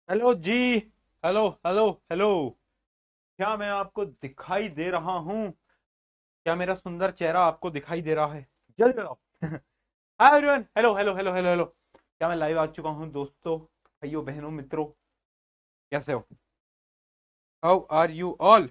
Hello जी। Hello hello hello. क्या मैं आपको दिखाई दे रहा हूँ? क्या मेरा सुंदर चेहरा आपको दिखाई दे रहा है? जल्दी बताओ। Hi everyone, hello hello hello hello hello. क्या मैं लाइव आ चुका हूँ दोस्तों, भाइयों बहनों मित्रों? कैसे हो? How are you all?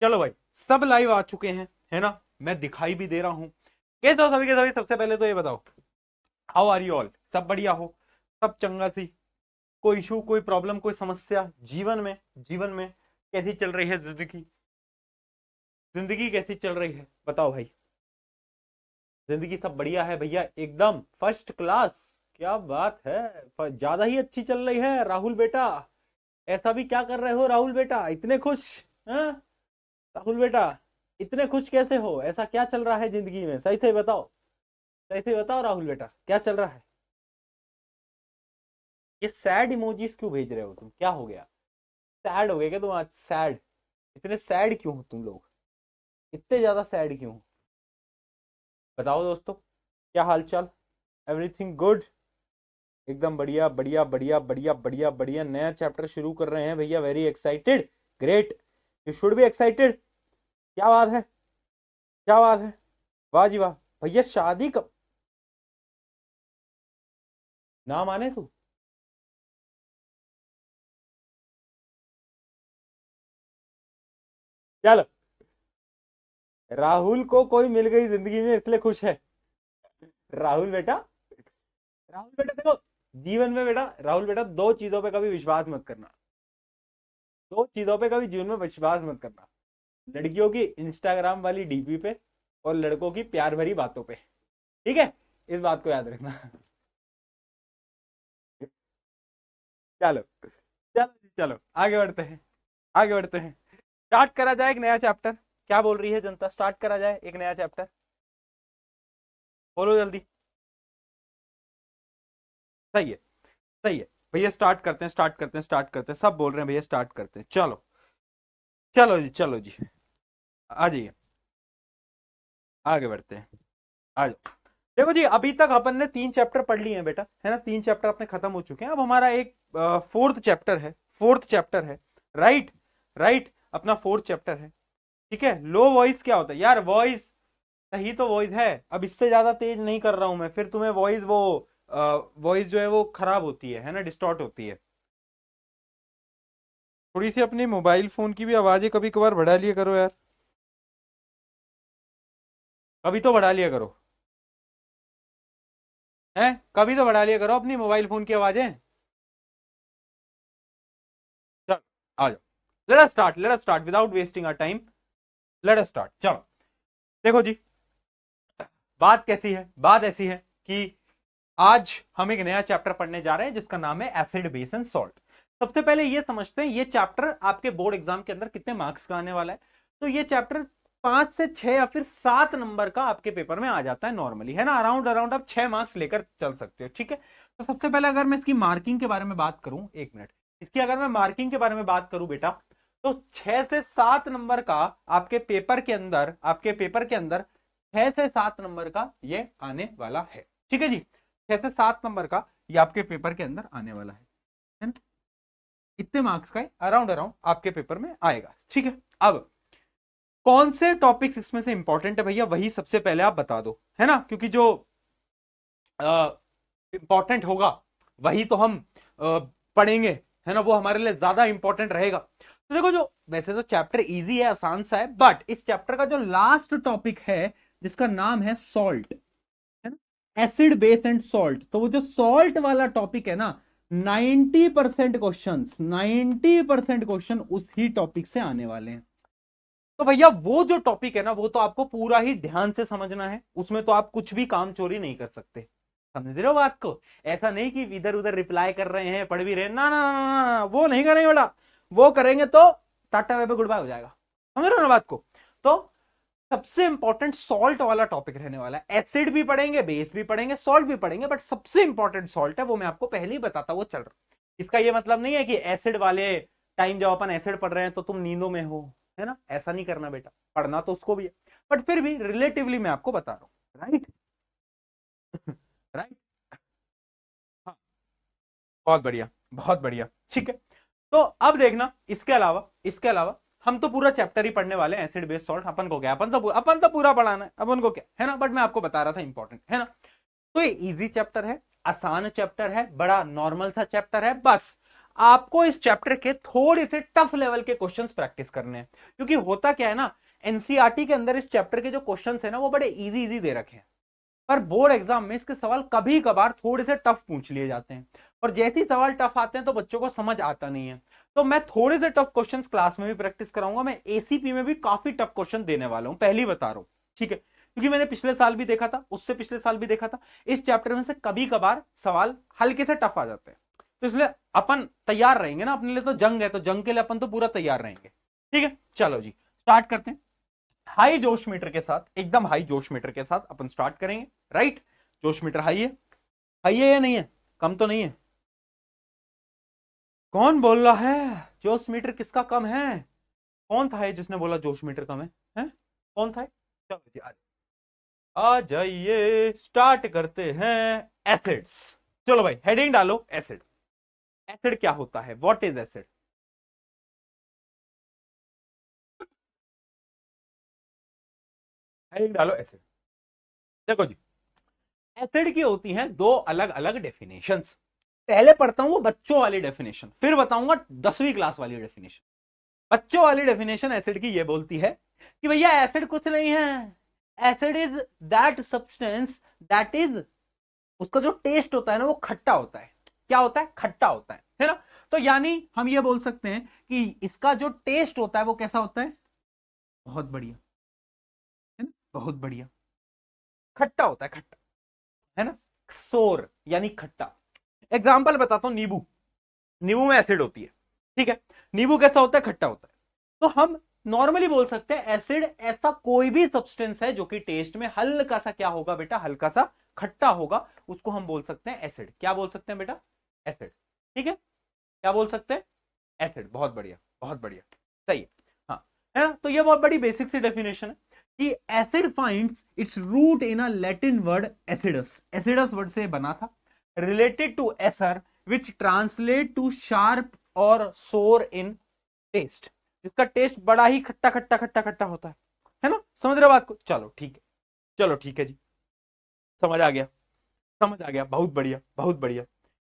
चलो भाई, सब लाइव आ चुके हैं, है ना? मैं दिखाई भी दे रहा हूँ। कैसे हो सभी के सभी? सबसे पहले तो ये बताओ, हाउ आर यू ऑल? सब बढ़िया हो? सब चंगा सी? कोई इशू, कोई प्रॉब्लम, कोई समस्या जीवन में कैसी चल रही है जिंदगी? जिंदगी कैसी चल रही है बताओ भाई। जिंदगी सब बढ़िया है भैया, एकदम फर्स्ट क्लास। क्या बात है, ज्यादा ही अच्छी चल रही है राहुल बेटा। ऐसा भी क्या कर रहे हो राहुल बेटा, इतने खुश? हाँ राहुल बेटा, इतने खुश कैसे हो? ऐसा क्या चल रहा है जिंदगी में? सही से बताओ, सही से बताओ राहुल बेटा, क्या चल रहा है? ये सैड इमोजीज क्यों भेज रहे हो तुम? क्या हो गया? सैड हो गए क्या तुम आज? सैड? इतने सैड क्यों हो तुम लोग? इतने ज्यादा सैड क्यों हो? बताओ दोस्तों, क्या हाल चाल? Everything good? एकदम बढ़िया बढ़िया बढ़िया बढ़िया बढ़िया बढ़िया। नया चैप्टर शुरू कर रहे हैं भैया, very excited. Great, you should be excited. क्या बात है, क्या बात है, वाह जी वाह। भैया शादी कब? ना माने तू? चल, राहुल को कोई मिल गई जिंदगी में इसलिए खुश है। राहुल बेटा, राहुल बेटा देखो, जीवन में बेटा, राहुल बेटा दो चीजों पे कभी विश्वास मत करना। दो चीजों पे कभी जीवन में विश्वास मत करना। लड़कियों की इंस्टाग्राम वाली डीपी पे, और लड़कों की प्यार भरी बातों पे। ठीक है, इस बात को याद रखना। चलो चलो जी, चलो आगे बढ़ते हैं, आगे बढ़ते हैं। स्टार्ट करा जाए एक नया चैप्टर। क्या बोल रही है जनता, स्टार्ट करा जाए एक नया चैप्टर? बोलो जल्दी। सही है, सही है भैया, स्टार्ट करते हैं, स्टार्ट करते हैं, स्टार्ट करते हैं। सब बोल रहे हैं भैया स्टार्ट करते हैं, चलो। चलो जी, चलो जी, आ जाइए, आगे बढ़ते हैं। आ जाओ। देखो जी, अभी तक अपन ने 3 चैप्टर पढ़ लिए हैं बेटा, है ना? 3 चैप्टर अपने खत्म हो चुके हैं। अब हमारा एक फोर्थ चैप्टर है, फोर्थ चैप्टर है। राइट, राइट, अपना फोर्थ चैप्टर है। ठीक है। लो वॉइस क्या होता है यार? वॉइस सही तो वॉइस है। अब इससे ज्यादा तेज नहीं कर रहा हूं मैं, फिर तुम्हें वॉइस वो वॉइस जो है वो खराब होती है ना? डिस्टॉर्ट होती है। थोड़ी सी अपनी मोबाइल फोन की भी आवाजें कभी कभार बढ़ा लिया करो यार। कभी तो बढ़ा लिया करो, हैं? कभी तो बढ़ा लिया करो अपनी मोबाइल फोन की आवाजें। चलो आ जाओ, let us start, let us start without wasting our time. Let us start, चलो। देखो जी, बात कैसी है? बात ऐसी है कि आज हम एक नया चैप्टर पढ़ने जा रहे हैं जिसका नाम है एसिड बेस एंड सॉल्ट। सबसे पहले ये समझते हैं ये चैप्टर आपके बोर्ड एग्जाम के अंदर कितने मार्क्स का आने वाला है। तो ये चैप्टर 5 से 6 या फिर 7 नंबर का आपके पेपर में आ जाता है नॉर्मली, है ना? अराउंड अराउंड आप 6 मार्क्स लेकर चल सकते हो, ठीक है? तो सबसे पहले अगर मैं इसकी मार्किंग के बारे में बात करूं, 1 मिनट, इसकी अगर मैं मार्किंग के बारे में बात करूं बेटा, तो 6 से 7 नंबर का आपके पेपर के अंदर, आपके पेपर के अंदर 6 से 7 नंबर का ये आने वाला है। ठीक है जी, 6 से 7 नंबर का ये आपके पेपर के अंदर आने वाला है ना? इतने मार्क्स का अराउंड अराउंड आपके पेपर में आएगा, ठीक है? अब कौन से टॉपिक्स इसमें से इंपॉर्टेंट है भैया, वही सबसे पहले आप बता दो, है ना? क्योंकि जो इंपॉर्टेंट होगा वही तो हम पढ़ेंगे, है ना? वो हमारे लिए ज्यादा इंपॉर्टेंट रहेगा। तो देखो, जो वैसे तो चैप्टर इजी है, आसान सा है, बट इस चैप्टर का जो लास्ट टॉपिक है जिसका नाम है सॉल्ट, है ना? Acid base and salt. तो वो जो सॉल्ट वाला टॉपिक है ना, 90% क्वेश्चन उसी टॉपिक से आने वाले हैं। तो भैया वो जो टॉपिक है ना, वो तो आपको पूरा ही ध्यान से समझना है, उसमें तो आप कुछ भी काम चोरी नहीं कर सकते। समझ रहे हो बात को? ऐसा नहीं कि इधर उधर रिप्लाई कर रहे हैं, पढ़ भी रहे हैं, ना ना ना ना, ना, वो नहीं करेंगे बेटा। वो करेंगे तो tata bye bye goodbye हो जाएगा। समझ रहे हो ना बात को? तो सबसे इंपॉर्टेंट सॉल्ट वाला टॉपिक रहने वाला है। एसिड भी पढ़ेंगे, बेस भी पढ़ेंगे, सॉल्ट भी पढ़ेंगे, बट सबसे इंपॉर्टेंट सॉल्ट है, वो मैं आपको पहले ही बताता हुआ चल रहा हूं। इसका ये मतलब नहीं है कि एसिड वाले टाइम जब अपन एसिड पढ़ रहे हैं तो तुम नींदों में हो, है ना, ऐसा नहीं करना बेटा, पढ़ना तो उसको भी है, बट फिर भी रिलेटिवली मैं आपको बता रहा हूं, राइट। राइट, हाँ, बहुत बढ़िया, बहुत बढ़िया, ठीक है। तो अब देखना, इसके अलावा हम तो पूरा चैप्टर ही पढ़ने वाले हैं, एसिड बेस सॉल्ट। अपन को क्या, अपन तो पूरा पढ़ाना है, अपन को क्या है ना, बट मैं आपको बता रहा था इंपॉर्टेंट है ना। तो ये इजी चैप्टर है, आसान चैप्टर है, बड़ा नॉर्मल सा चैप्टर है। बस आपको इस चैप्टर के थोड़े से टफ लेवल के क्वेश्चंस प्रैक्टिस करने हैं, क्योंकि होता क्या है ना, एनसीईआरटी के अंदर इस चैप्टर के जो क्वेश्चंस है ना, वो बड़े इजी इजी दे रखे हैं, पर बोर्ड एग्जाम में इसके सवाल कभी कभार थोड़े से टफ पूछ लिए जाते हैं, और जैसे ही सवाल टफ आते हैं तो बच्चों को समझ आता नहीं है। तो मैं थोड़े से टफ क्वेश्चंस क्लास में भी प्रैक्टिस कराऊंगा, मैं एसीपी में भी काफी टफ क्वेश्चन देने वाला हूं, पहली बता रहा हूं, ठीक है, क्योंकि मैंने पिछले साल भी देखा था, उससे पिछले साल भी देखा था, इस चैप्टर में से कभी कभार सवाल हल्के से टफ आ जाते हैं। तो इसलिए अपन तैयार रहेंगे ना, अपने लिए तो जंग है, तो जंग के लिए अपन तो पूरा तैयार रहेंगे, ठीक है। चलो जी, स्टार्ट करते हैं। हाई जोश मीटर के साथ, एकदम हाई जोश मीटर के साथ अपन स्टार्ट करेंगे, राइट। जोश मीटर हाई है या नहीं है, कम तो नहीं है? कौन बोल रहा है जोश मीटर किसका कम है? कौन था ये जिसने बोला जोश मीटर कम है, हैं? कौन था? चलो जी, आ जाइए, स्टार्ट करते हैं। एसिड्स, चलो भाई हेडिंग डालो, एसिड। एसिड क्या होता है, व्हाट इज एसिड? हेडिंग डालो, एसिड। देखो जी, एसिड की होती हैं दो अलग अलग डेफिनेशंस। पहले पढ़ता हूं वो बच्चों वाली डेफिनेशन, फिर बताऊंगा 10वीं क्लास वाली डेफिनेशन। बच्चों वाली डेफिनेशन एसिड की ये बोलती है कि भैया एसिड कुछ नहीं है, acid is that substance that is, उसका जो टेस्ट होता है ना वो खट्टा होता है। क्या होता है? खट्टा होता है ना। तो यानी हम ये बोल सकते हैं कि इसका जो टेस्ट होता है वो कैसा होता है? बहुत बढ़िया, है ना, बहुत बढ़िया, खट्टा होता है, खट्टा, है ना, सोर यानी खट्टा। एग्जाम्पल बताता हूं, नींबू, नींबू में एसिड होती है, ठीक है, नींबू कैसा होता है? खट्टा होता है। तो हम नॉर्मली बोल सकते हैं एसिड ऐसा कोई भी सब्सटेंस है जो कि टेस्ट में हल्का सा क्या होगा बेटा, हल्का सा खट्टा होगा, उसको हम बोल सकते हैं एसिड। क्या बोल सकते हैं बेटा? एसिड, ठीक है, क्या बोल सकते हैं? एसिड। बहुत बढ़िया, बहुत बढ़िया, सही है, हाँ, है ना। तो ये बहुत बड़ी बेसिक सी डेफिनेशन है कि acid finds its root in a Latin word acidus, acidus word से बना था, related to acer which translate to sharp और सोर इन टेस्ट, जिसका टेस्ट बड़ा ही खट्टा खट्टा खट्टा खट्टा होता है ना। समझ रहे हो बात को? चलो ठीक है, चलो ठीक है जी, समझ आ गया, समझ आ गया, बहुत बढ़िया, बहुत बढ़िया।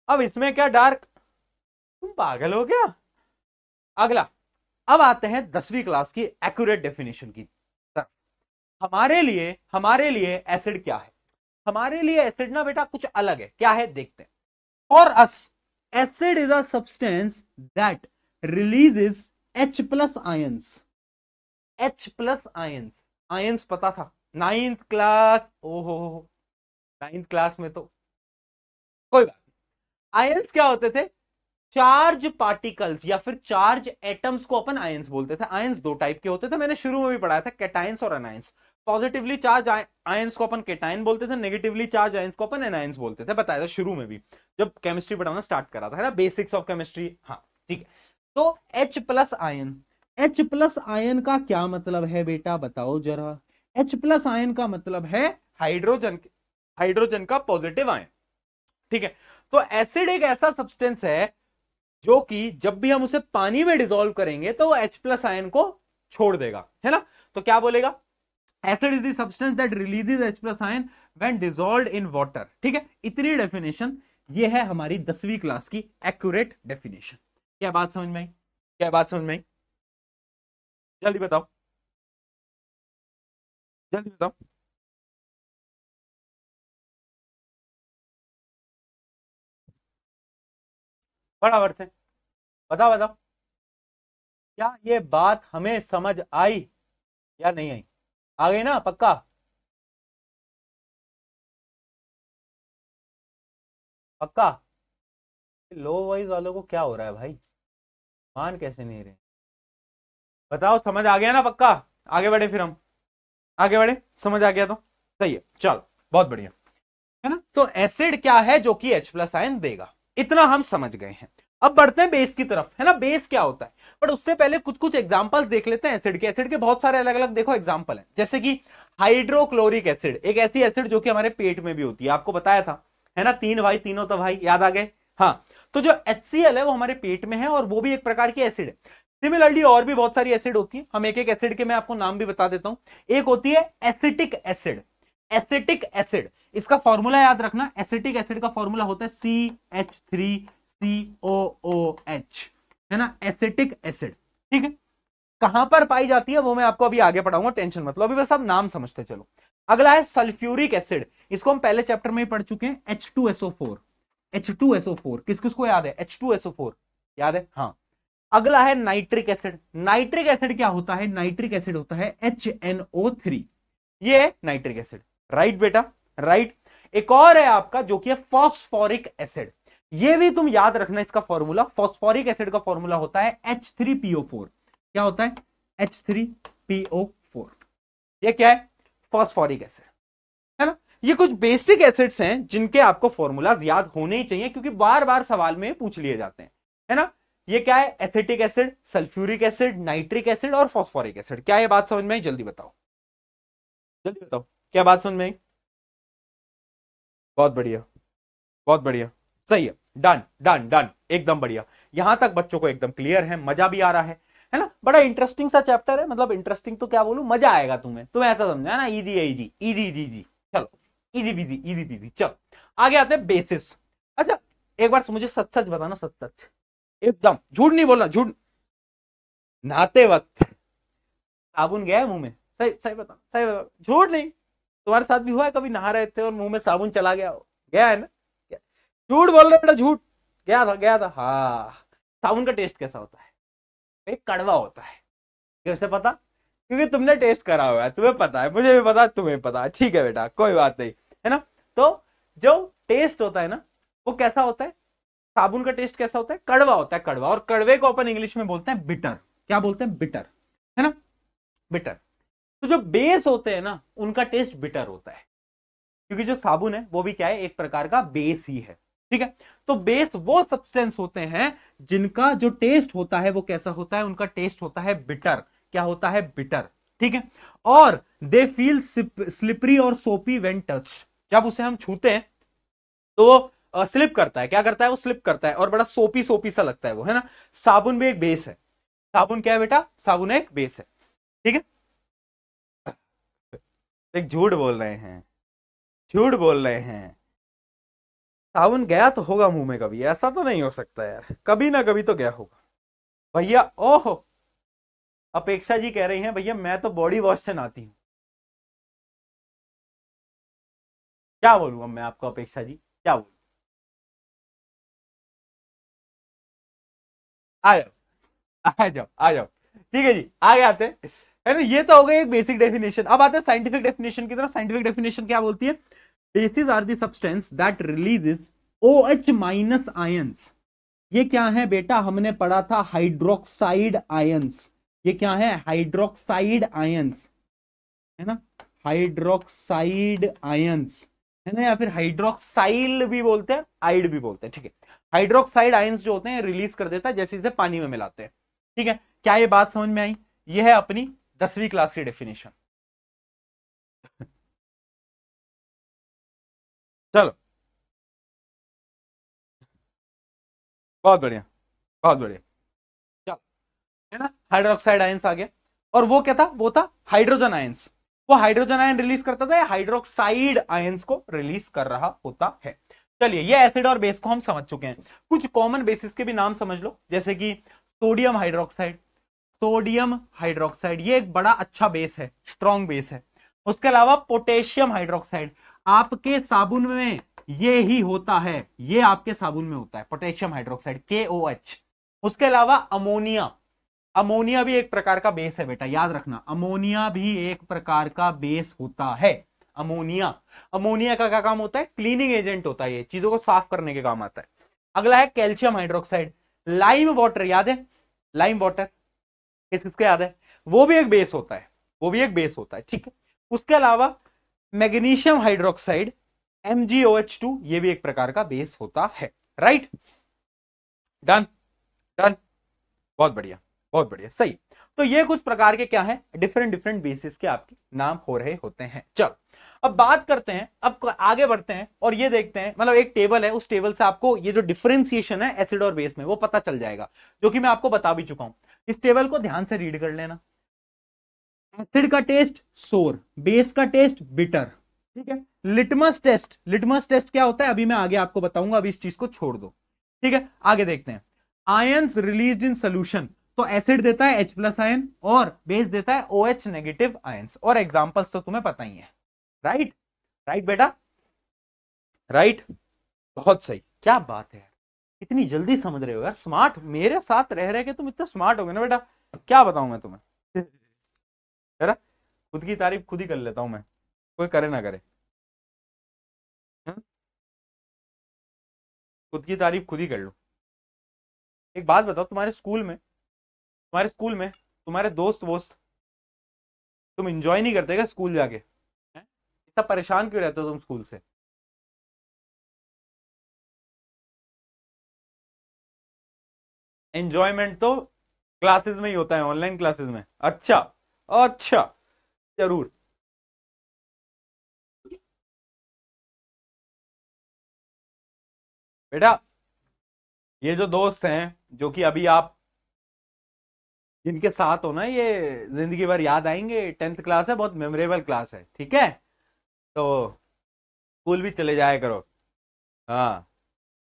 अब इसमें क्या डार्क, तुम पागल हो क्या? अगला, अब आते हैं 10वीं क्लास की एक्यूरेट डेफिनेशन की तरफ। हमारे लिए एसिड क्या है? हमारे लिए एसिड ना बेटा कुछ अलग है, क्या है देखते हैं। For us acid is a substance that releases H plus ions, H plus ions, ions पता था, नाइन्थ क्लास, ओहो, नाइन्थ क्लास में तो कोई बात नहीं। आयंस क्या होते थे? चार्ज पार्टिकल्स या फिर चार्ज एटम्स को अपन आयंस बोलते थे। आयंस दो टाइप के होते थे, मैंने शुरू में भी पढ़ाया था, कैटायंस और एनायंस। पॉजिटिवली चार्ज आयंस को अपन कैटायन बोलते थे, नेगेटिवली चार्ज आयंस को अपन एनायंस बोलते थे, बताया था शुरू में भी जब केमिस्ट्री पढ़ाना स्टार्ट करा था, है ना, बेसिक्स ऑफ केमिस्ट्री, हाँ ठीक है। तो H plus ion, H plus ion का क्या मतलब है बेटा, बताओ जरा। H प्लस आयन का मतलब है हाइड्रोजन, हाइड्रोजन का पॉजिटिव आयन, ठीक है। तो एसिड एक ऐसा सब्सटेंस है जो कि जब भी हम उसे पानी में डिसॉल्व करेंगे तो वो H प्लस आयन को छोड़ देगा, है ना। तो क्या बोलेगा? Acid is the substance that releases H plus ion when dissolved in water, ठीक है। इतनी डेफिनेशन, ये है हमारी 10वीं क्लास की एक्यूरेट डेफिनेशन। क्या बात समझ में आई? क्या बात समझ में आई? जल्दी बताओ, जल्दी बताओ। बराबर से बताओ, बताओ, क्या ये बात हमें समझ आई या नहीं आई? आ गई ना पक्का? पक्का? लो वॉइस वालों को क्या हो रहा है भाई, मान कैसे नहीं रहे? बताओ, समझ आ गया ना पक्का? आगे बढ़े, फिर हम आगे बढ़े, समझ आ गया तो सही है, चलो बहुत बढ़िया है ना। तो एसिड क्या है जो कि H+ आयन देगा, इतना हम समझ गए हैं। अब बढ़ते हैं बेस की तरफ, है ना। बेस क्या होता है, बट उससे पहले कुछ कुछ एग्जांपल्स देख लेते हैं एसिड के। एसिड के बहुत सारे अलग अलग देखो एग्जांपल हैं, जैसे कि हाइड्रोक्लोरिक एसिड, एक ऐसी एसिड जो कि हमारे पेट में भी होती है, आपको बताया था, है ना। तीन भाई तीनों तो भाई, याद आ गए। हाँ, तो जो HCl है वो हमारे पेट में है और वो भी एक प्रकार की एसिड है। सिमिलरली और भी बहुत सारी एसिड होती है, हम एक एक एसिड के मैं आपको नाम भी बता देता हूं। एक होती है एसिटिक एसिड। एसिटिक एसिड, इसका फॉर्मूला याद रखना, एसिटिक एसिड का फॉर्मूला होता है CH3COOH, है ना, एसिटिक एसिड। ठीक है, कहां पर पाई जाती है वो मैं आपको अभी आगे पढ़ाऊंगा, टेंशन मत लो, अभी बस आप नाम समझते चलो। अगला है सल्फ्यूरिक एसिड, इसको हम पहले चैप्टर में ही पढ़ चुके हैं, H2SO4। H2SO4 किस किस को याद है, H2SO4 याद है, हाँ। अगला है नाइट्रिक एसिड। नाइट्रिक एसिड क्या होता है, नाइट्रिक एसिड होता है HNO3, ये है नाइट्रिक एसिड, राइट बेटा, राइट। एक और है आपका जो कि है फॉस्फोरिक एसिड, ये भी तुम याद रखना इसका फॉर्मूला। फॉस्फोरिक एसिड का फॉर्मूला होता है H3PO4। क्या होता है, H3PO4, ये क्या है, फॉस्फोरिक एसिड, है ना। ये कुछ बेसिक एसिड्स हैं जिनके आपको फॉर्मूलाज याद होने ही चाहिए, क्योंकि बार बार सवाल में पूछ लिए जाते हैं, है ना। ये क्या है, acetic acid, sulphuric acid, nitric acid और फॉस्फोरिक एसिड। क्या ये बात समझ में आई, जल्दी बताओ, जल्दी बताओ, क्या बात समझ में आई। बहुत बढ़िया, बहुत बढ़िया, सही है, डन डन डन, एकदम बढ़िया। यहां तक बच्चों को एकदम क्लियर है, मजा भी आ रहा है ना। बड़ा इंटरेस्टिंग सा चैप्टर है, मतलब इंटरेस्टिंग तो क्या बोलूं, मजा आएगा तुम्हें ऐसा समझा ना, इजी है, इजी इजी इजी इजी, चलो इजी बिजी इजी बिजी। चलो आगे आते हैं बेसिस। अच्छा एक बार मुझे सच सच बताना, सच सच, एकदम झूठ नहीं बोलना, झूठ। नहाते वक्त साबुन गया है मुंह में, सही सही बता, सही बता, झूठ नहीं। तुम्हारे साथ भी हुआ है कभी, नहा रहे थे और मुंह में साबुन चला गया हो, गया है ना। झूठ बोल रहे बेटा, झूठ, गया था, गया था, हाँ। साबुन का टेस्ट कैसा होता है, एक कड़वा होता है, कैसे पता, क्योंकि तुमने टेस्ट करा हुआ है, तुम्हें पता है, मुझे भी पता है, तुम्हें पता है, ठीक है बेटा, कोई बात नहीं, है ना। तो जो टेस्ट होता है ना, वो कैसा होता है, साबुन का टेस्ट कैसा होता है, कड़वा होता है, कड़वा। और कड़वे को अपन इंग्लिश में बोलते हैं बिटर। क्या बोलते हैं, बिटर, है ना, बिटर। तो जो बेस होते हैं ना, उनका टेस्ट बिटर होता है, क्योंकि जो साबुन है वो भी क्या है, एक प्रकार का बेस ही है, ठीक है। तो बेस वो सब्सटेंस होते हैं जिनका जो टेस्ट होता है वो कैसा होता है, उनका टेस्ट होता है बिटर। क्या होता है, बिटर, ठीक है। और दे फील स्लिपरी और सोपी व्हेन टच्ड, जब उसे हम छूते हैं तो वो स्लिप करता है, क्या करता है, वो स्लिप करता है और बड़ा सोपी सोपी सा लगता है वो, है ना। साबुन भी एक बेस है, साबुन क्या है बेटा, साबुन एक बेस है, ठीक है। एक झूठ बोल रहे हैं, झूठ बोल रहे हैं, साबुन गया तो होगा मुंह में कभी, ऐसा तो नहीं हो सकता यार, कभी ना कभी तो गया होगा भैया। ओहो, अपेक्षा जी कह रही हैं भैया मैं तो बॉडी वॉश से नहाती हूँ। क्या बोलूं अब मैं आपको अपेक्षा जी, क्या बोलूं, आ जाओ, आ जाओ, आ जाओ, ठीक है जी, आगे आते हैं, है ना। ये तो हो गई एक बेसिक डेफिनेशन। अब आते हैं साइंटिफिक डेफिनेशन की तरफ। साइंटिफिक डेफिनेशन क्या बोलती है, bases are the substance that releases OH- ions. ये क्या है बेटा, हमने पढ़ा था हाइड्रोक्साइड आयंस। ये क्या है, हाइड्रोक्साइड आयंस, है ना, हाइड्रोक्साइड आयंस, है ना, या फिर हाइड्रोक्साइल भी बोलते हैं, आइड भी बोलते हैं, ठीक है। हाइड्रोक्साइड आयंस जो होते हैं रिलीज कर देता है जैसे इसे पानी में मिलाते हैं, ठीक है। क्या ये बात समझ में आई, ये है अपनी 10वीं क्लास की डेफिनेशन। चलो बहुत बढ़िया, बहुत बढ़िया, चलो, है ना। हाइड्रोक्साइड आयंस आ गया, और वो क्या था, वो था हाइड्रोजन आयंस। वो हाइड्रोजन आयन रिलीज करता था, हाइड्रोक्साइड आयंस को रिलीज कर रहा होता है। चलिए ये एसिड और बेस को हम समझ चुके हैं। कुछ कॉमन बेसिस के भी नाम समझ लो, जैसे कि सोडियम हाइड्रोक्साइड। सोडियम हाइड्रोक्साइड ये एक बड़ा अच्छा बेस है, स्ट्रॉन्ग बेस है। उसके अलावा पोटेशियम हाइड्रोक्साइड, आपके साबुन में ये ही होता है, ये आपके साबुन में होता है पोटेशियम हाइड्रोक्साइड, KOH। उसके अलावा अमोनिया, अमोनिया भी एक प्रकार का बेस है बेटा, याद रखना, अमोनिया भी एक प्रकार का बेस होता है। अमोनिया, अमोनिया का क्या काम होता है, क्लीनिंग एजेंट होता है, ये चीजों को साफ करने के काम आता है। अगला है कैल्शियम हाइड्रोक्साइड। लाइम वाटर, याद है, लाइम वाटर किस किसको याद है, वो भी एक बेस होता है, वो भी एक बेस होता है, ठीक है। उसके अलावा मैग्नीशियम हाइड्रोक्साइड MgOH2 ये भी एक प्रकार का बेस होता है, राइट। डन डन, बहुत बढ़िया बहुत बढ़िया, सही। तो ये कुछ प्रकार के क्या है, डिफरेंट डिफरेंट बेसिस के आपके नाम हो रहे होते हैं। चलो अब बात करते हैं, अब आगे बढ़ते हैं और ये देखते हैं, मतलब एक टेबल है, उस टेबल से आपको ये जो डिफरेंशिएशन है एसिड और बेस में वो पता चल जाएगा, जो कि मैं आपको बता भी चुका हूं। इस टेबल को ध्यान से रीड कर लेना। एसिड का टेस्ट सोर, बेस का टेस्ट बिटर, ठीक है। लिटमस टेस्ट, लिटमस टेस्ट क्या होता है अभी मैं आगे आपको बताऊंगा, अभी इस चीज को छोड़ दो, ठीक है। आगे देखते हैं, आयंस रिलीज्ड इन सोल्यूशन, तो एसिड देता है H+ आयन और बेस देता है OH नेगेटिव आयंस, और एग्जांपल्स तो तुम्हें पता ही है, राइट। राइट बेटा, राइट, बहुत सही, क्या बात है, इतनी जल्दी समझ रहे हो यार, स्मार्ट, मेरे साथ रह रहे के तुम इतने स्मार्ट हो गए ना बेटा, क्या बताऊं मैं तुम्हें, है ना। खुद की तारीफ खुद ही कर लेता हूं मैं, कोई करे ना करे, खुद की तारीफ खुद ही कर लो। एक बात बताओ, तुम्हारे स्कूल में तुम्हारे दोस्त वोस्त, तुम एंजॉय नहीं करते क्या स्कूल जाके, हैं? इतना परेशान क्यों रहते हो तुम स्कूल से। एंजॉयमेंट तो क्लासेस में ही होता है, ऑनलाइन क्लासेस में, अच्छा अच्छा, जरूर। बेटा ये जो दोस्त हैं जो कि अभी आप जिनके साथ हो ना, ये जिंदगी भर याद आएंगे, 10th क्लास है, बहुत मेमोरेबल क्लास है, ठीक है। तो स्कूल भी चले जाया करो, हाँ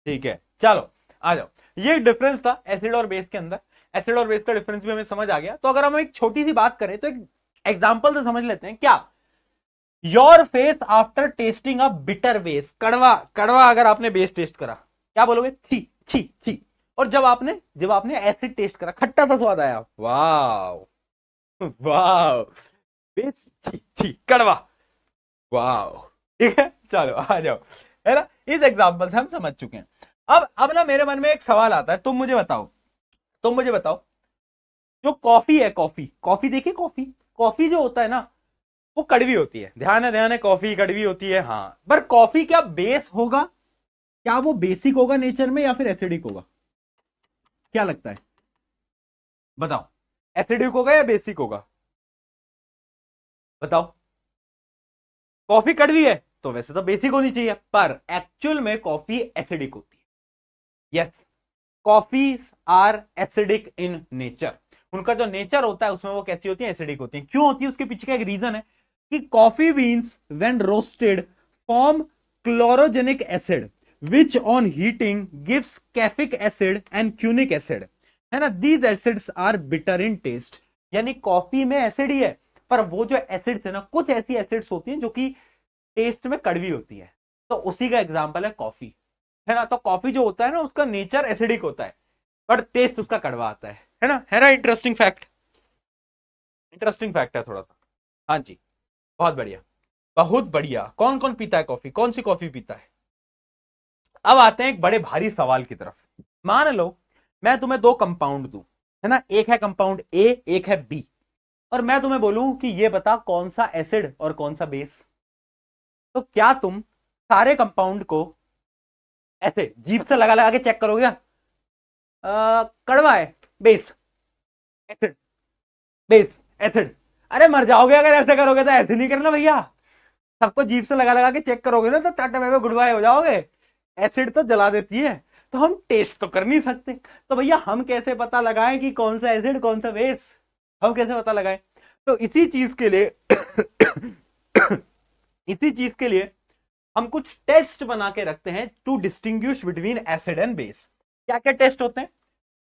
ठीक है। चलो आ जाओ, ये डिफरेंस था एसिड और बेस के अंदर, एसिड और बेस का डिफरेंस भी हमें समझ आ गया। तो अगर हम एक छोटी सी बात करें तो एक एग्जांपल से समझ लेते हैं, क्या your face after testing a bitter base, कड़वा कड़वा अगर आपने बेस टेस्ट करा, क्या बोलोगे, छी छी छी। और जब आपने एसिड टेस्ट करा, खट्टा सा स्वाद आया, वाह वाह, बेस छी छी, कड़वा, वाह, ठीक है। चलो आ जाओ, है ना, इस एग्जांपल से हम समझ चुके हैं। अब ना मेरे मन में एक सवाल आता है, तुम मुझे बताओ, जो कॉफी है, कॉफी कॉफी देखिए, कॉफी कॉफी जो होता है ना, वो कड़वी होती है, ध्यान है, कॉफी कड़वी होती है, हाँ। पर कॉफी क्या बेस होगा, क्या वो बेसिक होगा नेचर में या फिर एसिडिक होगा, क्या लगता है, बताओ, एसिडिक होगा या बेसिक होगा, बताओ। कॉफी कड़वी है तो वैसे तो बेसिक होनी चाहिए, पर एक्चुअल में कॉफी एसिडिक होती है, yes. Coffees are acidic in nature, उनका जो नेचर होता है उसमें वो कैसी होती है, एसिडिक होती है। क्यों होती है, उसके पीछे का एक रीजन है कि coffee beans when roasted form chlorogenic acid which on heating gives caffeic acid and quinic acid, है ना। These acids are bitter in taste, यानी कॉफी में एसिड ही है, पर वो जो एसिड्स है ना, कुछ ऐसी एसिड्स होती हैं जो कि टेस्ट में कड़वी होती है, तो उसी का एग्जांपल है कॉफी, है ना। तो कॉफी जो होता है ना, उसका नेचर एसिडिक होता है, पर टेस्ट उसका कड़वा आता है ना, है ना। इंटरेस्टिंग फैक्ट, इंटरेस्टिंग फैक्ट है थोड़ा सा, हाँ जी, बहुत बढ़िया बहुत बढ़िया। कौन कौन पीता है कॉफी, कौन सी कॉफी पीता है। अब आते हैं एक बड़े भारी सवाल की तरफ। मान लो मैं तुम्हें दो कंपाउंड दूं, है ना, एक है कंपाउंड ए, एक है बी, और मैं तुम्हें बोलूं कि ये बता कौन सा एसिड और कौन सा बेस, तो क्या तुम सारे कंपाउंड को ऐसे जीभ से लगा लगा के चेक करोगे क्या? कड़वा है, बेस, एसिड, बेस, एसिड। अरे मर जाओगे अगर ऐसे करोगे, तो ऐसे नहीं करना भैया, सबको जीभ से लगा लगा के चेक करोगे ना तो tata bye bye goodbye हो जाओगे, एसिड तो जला देती है, तो हम टेस्ट तो कर नहीं सकते। तो भैया हम कैसे पता लगाएं कि कौन सा एसिड कौन सा बेस, हम कैसे पता लगाएं? तो इसी चीज के लिए इसी चीज के लिए हम कुछ टेस्ट बना के रखते हैं to distinguish between acid and base. क्या क्या टेस्ट होते हैं?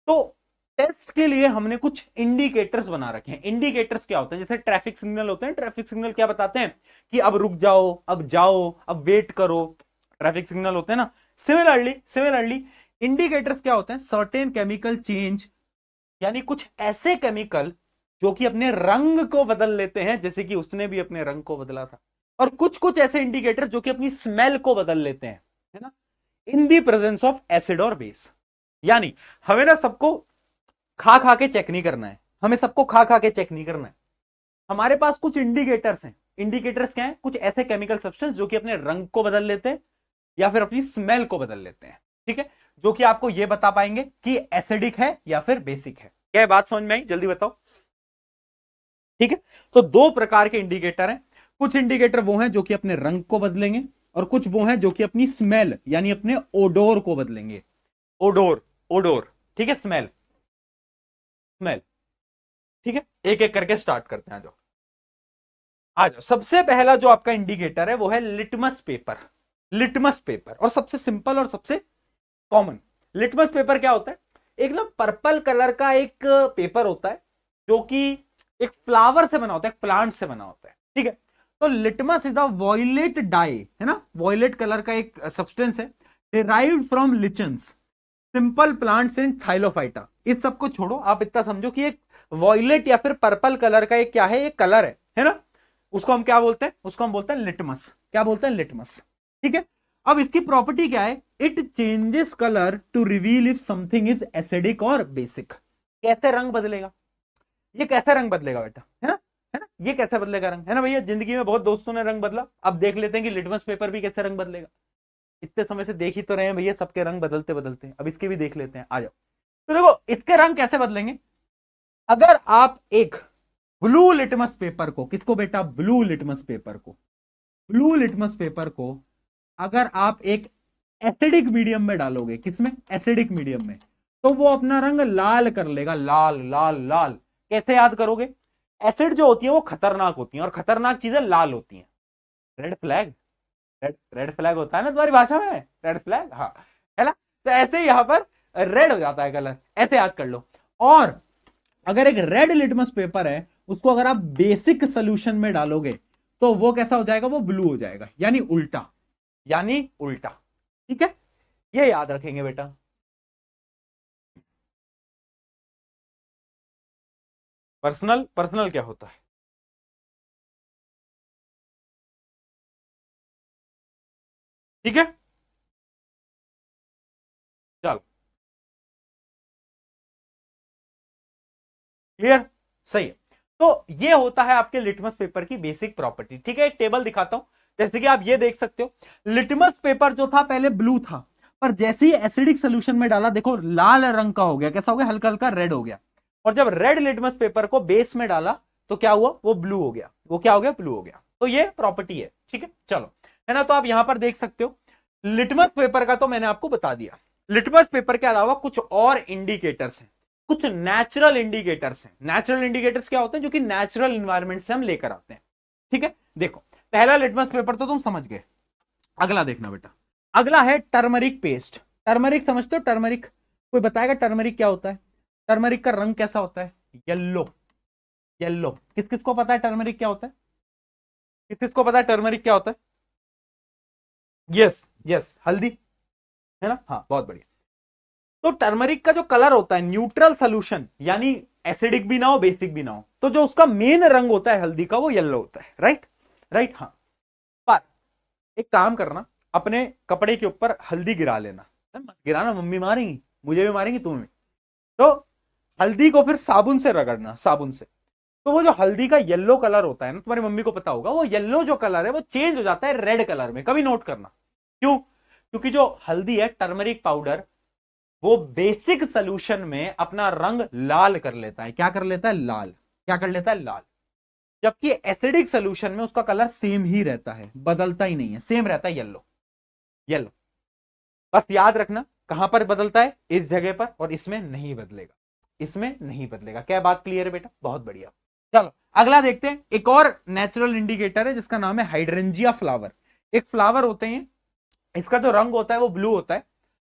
तो टेस्ट के लिए हमने कुछ इंडिकेटर्स बना रखे हैं। इंडिकेटर्स क्या होते हैं? जैसे ट्रैफिक सिग्नल होते हैं, ट्रैफिक सिग्नल क्या बताते हैं कि अब रुक जाओ, अब जाओ, अब वेट करो, ट्रैफिक सिग्नल होते हैं ना। सिमिलरली इंडिकेटर्स क्या होते हैं? सर्टेन केमिकल चेंज, यानी कुछ ऐसे केमिकल जो कि अपने रंग को बदल लेते हैं, जैसे कि उसने भी अपने रंग को बदला था। और कुछ कुछ ऐसे इंडिकेटर्स जो कि अपनी स्मेल को बदल लेते हैं, है ना, इन दी प्रेजेंस ऑफ एसिड और बेस। यानी हमें ना सबको खा खा के चेक नहीं करना है, हमें सबको खा खा के चेक नहीं करना है, हमारे पास कुछ इंडिकेटर्स हैं। इंडिकेटर्स क्या है? कुछ ऐसे केमिकल सब्सटेंस जो कि अपने रंग को बदल लेते हैं या फिर अपनी स्मेल को बदल लेते हैं, ठीक है, जो कि आपको यह बता पाएंगे कि एसिडिक है या फिर बेसिक है। क्या बात समझ में आई? जल्दी बताओ। ठीक है, तो दो प्रकार के इंडिकेटर हैं। कुछ इंडिकेटर वो हैं जो कि अपने रंग को बदलेंगे और कुछ वो हैं जो कि अपनी स्मेल यानी अपने ओडोर को बदलेंगे। ओडोर, ओडोर, ठीक है, स्मेल, स्मेल, ठीक है। एक एक करके स्टार्ट करते हैं। जो आ जाओ, सबसे पहला जो आपका इंडिकेटर है वो है लिटमस पेपर। लिटमस पेपर, और सबसे सिंपल और सबसे कॉमन। लिटमस पेपर क्या होता है? एक ना पर्पल कलर का एक पेपर होता है जो कि एक फ्लावर से बना होता है, एक प्लांट से बना होता है, ठीक है। तो litmus is a violet dye, है ना, वॉयलेट कलर का एक सब्सटेंस है, derived from lichens, simple plants in thallophyta. इस सबको छोड़ो, आप इतना समझो कि एक वॉयलेट या फिर पर्पल कलर का एक क्या है, एक कलर है ना, उसको हम क्या बोलते हैं? उसको हम बोलते हैं लिटमस। क्या बोलते हैं? लिटमस, ठीक है। अब इसकी प्रॉपर्टी क्या है? It changes colour to reveal if something is acidic और बेसिक। कैसे रंग बदलेगा? ये कैसे रंग बदलेगा बेटा, है ना, है ना, ये कैसे बदलेगा रंग, है ना भैया? जिंदगी में बहुत दोस्तों ने रंग बदला, अब देख लेते हैं कि लिटमस पेपर भी कैसे रंग बदलेगा। इतने समय से देख ही तो रहे हैं भैया, सबके रंग बदलते बदलते, अब इसके भी देख लेते हैं। आ जाओ, तो देखो इसके रंग कैसे बदलेंगे। अगर आप एक ब्लू लिटमस पेपर को, किसको बेटा? ब्लू लिटमस पेपर को, ब्लू लिटमस पेपर को अगर आप एक एसिडिक मीडियम में डालोगे, किसमें? एसिडिक मीडियम में, तो वो अपना रंग लाल कर लेगा, लाल लाल लाल। कैसे याद करोगे? एसिड जो होती है वो खतरनाक होती है और खतरनाक चीजें लाल होती हैं। Red flag, red red flag होता है ना तुम्हारी भाषा में, रेड फ्लैग, हाँ, है ना। तो ऐसे ही यहां पर रेड हो जाता है कलर, ऐसे याद कर लो। और अगर एक रेड लिटमस पेपर है, उसको अगर आप बेसिक सोल्यूशन में डालोगे तो वो कैसा हो जाएगा? वो ब्लू हो जाएगा, यानी उल्टा, यानी उल्टा, ठीक है। ये याद रखेंगे बेटा। पर्सनल, पर्सनल क्या होता है? ठीक है, चलो, क्लियर, सही है। तो ये होता है आपके लिटमस पेपर की बेसिक प्रॉपर्टी, ठीक है। एक टेबल दिखाता हूं, जैसे कि आप ये देख सकते हो, लिटमस पेपर जो था पहले ब्लू था, पर जैसे ही एसिडिक सोल्यूशन में डाला, देखो लाल रंग का हो गया, कैसा हो गया? हल्का हल्का रेड हो गया। और जब रेड लिटमस पेपर को बेस में डाला तो क्या हुआ? वो ब्लू हो गया। वो क्या हो गया? ब्लू हो गया। तो ये प्रॉपर्टी है, ठीक है, चलो, है ना। तो आप यहां पर देख सकते हो, लिटमस पेपर का तो मैंने आपको बता दिया। लिटमस पेपर के अलावा कुछ और इंडिकेटर्स हैं, कुछ नेचुरल इंडिकेटर्स हैं। नेचुरल इंडिकेटर्स क्या होते हैं? जो कि नेचुरल इंवायरमेंट से हम लेकर आते हैं, ठीक है। देखो, पहला लिटमस पेपर तो तुम समझ गए, अगला देखना बेटा। अगला है टर्मरिक पेस्ट। टर्मरिक समझते हो? टर्मरिक, कोई बताएगा टर्मरिक क्या होता है? टर्मरिक का रंग कैसा होता है? Yellow, yellow. किस किस को पता है टर्मरिक क्या होता है? किस किस को पता है टर्मरिक क्या होता है? यस, यस, हल्दी, है ना, हाँ, बहुत बढ़िया। तो टर्मरिक का जो कलर होता है, न्यूट्रल सोल्यूशन, यानी एसिडिक भी ना हो बेसिक भी ना हो, तो जो उसका मेन रंग होता है हल्दी का, वो येलो होता है, राइट, राइट, हाँ। पर एक काम करना, अपने कपड़े के ऊपर हल्दी गिरा लेना, मत गिराना, मम्मी मारेंगी, मुझे भी मारेंगी, तुम्हें। तो हल्दी को फिर साबुन से रगड़ना, साबुन से। तो वो जो हल्दी का येलो कलर होता है ना, तुम्हारी मम्मी को पता होगा, वो येलो जो कलर है वो चेंज हो जाता है रेड कलर में, कभी नोट करना। क्यों? क्योंकि जो हल्दी है, टर्मरिक पाउडर, वो बेसिक सोल्यूशन में अपना रंग लाल कर लेता है। क्या कर लेता है? लाल। क्या कर लेता है? लाल। जबकि एसिडिक सोल्यूशन में उसका कलर सेम ही रहता है, बदलता ही नहीं है, सेम रहता है, येलो, येलो। बस याद रखना कहां पर बदलता है, इस जगह पर, और इसमें नहीं बदलेगा, इसमें नहीं बदलेगा। क्या बात क्लियर है बेटा? बहुत बढ़िया। चलो अगला देखते हैं। एक और नेचुरल इंडिकेटर है जिसका नाम है हाइड्रेंजिया फ्लावर। एक फ्लावर होते हैं, इसका जो रंग होता है वो ब्लू होता है।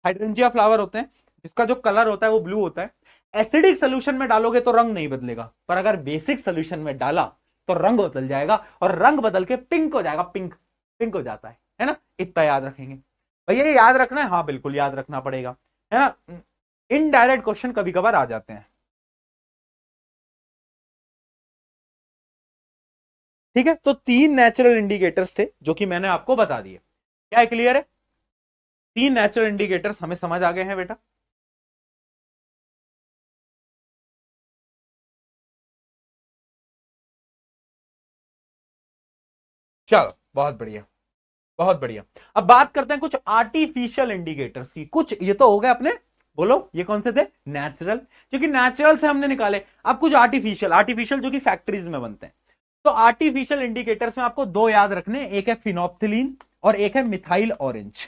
हाइड्रेंजिया फ्लावर होते हैं जिसका जो कलर होता है वो ब्लू होता है। एसिडिक सोल्यूशन में डालोगे तो रंग नहीं बदलेगा, पर अगर बेसिक सोल्यूशन में डाला तो रंग बदल जाएगा, और रंग बदल के पिंक हो जाएगा, पिंक, पिंक हो जाता है ना। इतना याद रखेंगे भैया, ये याद रखना है, हाँ बिल्कुल याद रखना पड़ेगा, है ना। इनडायरेक्ट क्वेश्चन कभी कभार आ जाते हैं, ठीक है। तो तीन नेचुरल इंडिकेटर्स थे जो कि मैंने आपको बता दिए। क्या क्लियर है? तीन नेचुरल इंडिकेटर्स हमें समझ आ गए हैं बेटा। चलो बहुत बढ़िया, बहुत बढ़िया। अब बात करते हैं कुछ आर्टिफिशियल इंडिकेटर्स की। कुछ ये तो हो गए अपने, बोलो ये कौन से थे, नेचुरल, क्योंकि नेचुरल से हमने निकाले। अब कुछ आर्टिफिशियल, आर्टिफिशियल जो कि फैक्ट्रीज में बनते हैं। तो आर्टिफिशियल इंडिकेटर्स में आपको दो याद रखने, एक है फिनोप्थिलीन और एक है मिथाइल ऑरेंज।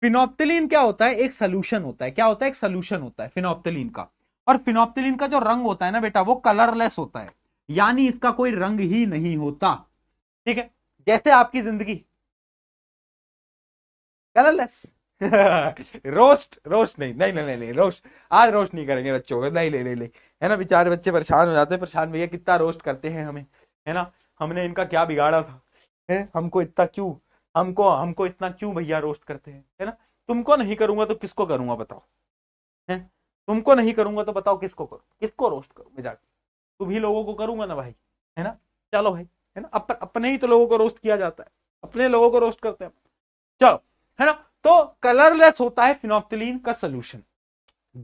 फिनोप्थिलीन क्या होता है, एक सोल्यूशन होता है। क्या होता है, एक सोल्यूशन होता है फिनोप्थिलीन का। और फिनोप्थिलीन का जो रंग होता है ना बेटा, वो कलरलेस होता है, यानी इसका कोई रंग ही नहीं होता। ठीक है, जैसे आपकी जिंदगी कलरलेस। रोस्ट, रोस्ट नहीं नहीं नहीं नहीं रोस्ट, आज रोस्ट नहीं करेंगे बच्चों को, नहीं नहीं नहीं नहीं, है ना। बेचारे बच्चे परेशान हो जाते हैं, परेशान भैया कितना रोस्ट करते हैं हमें, है ना। हमने इनका क्या बिगाड़ा था, है हमको इतना क्यों, हमको हमको इतना क्यों भैया रोस्ट करते हैं, है ना। तुमको नहीं करूंगा तो किसको करूंगा बताओ, है। तुमको नहीं करूंगा तो बताओ किसको करूं, किसको रोस्ट करूं मैं जाके, तुम ही लोगों को करूंगा ना भाई, है ना। चलो भाई, है ना, अपने ही तो लोगों को रोस्ट किया जाता है, अपने लोगों को रोस्ट करते हैं। चलो, है ना। तो कलरलेस होता है फिनोप्थिलीन का सोल्यूशन।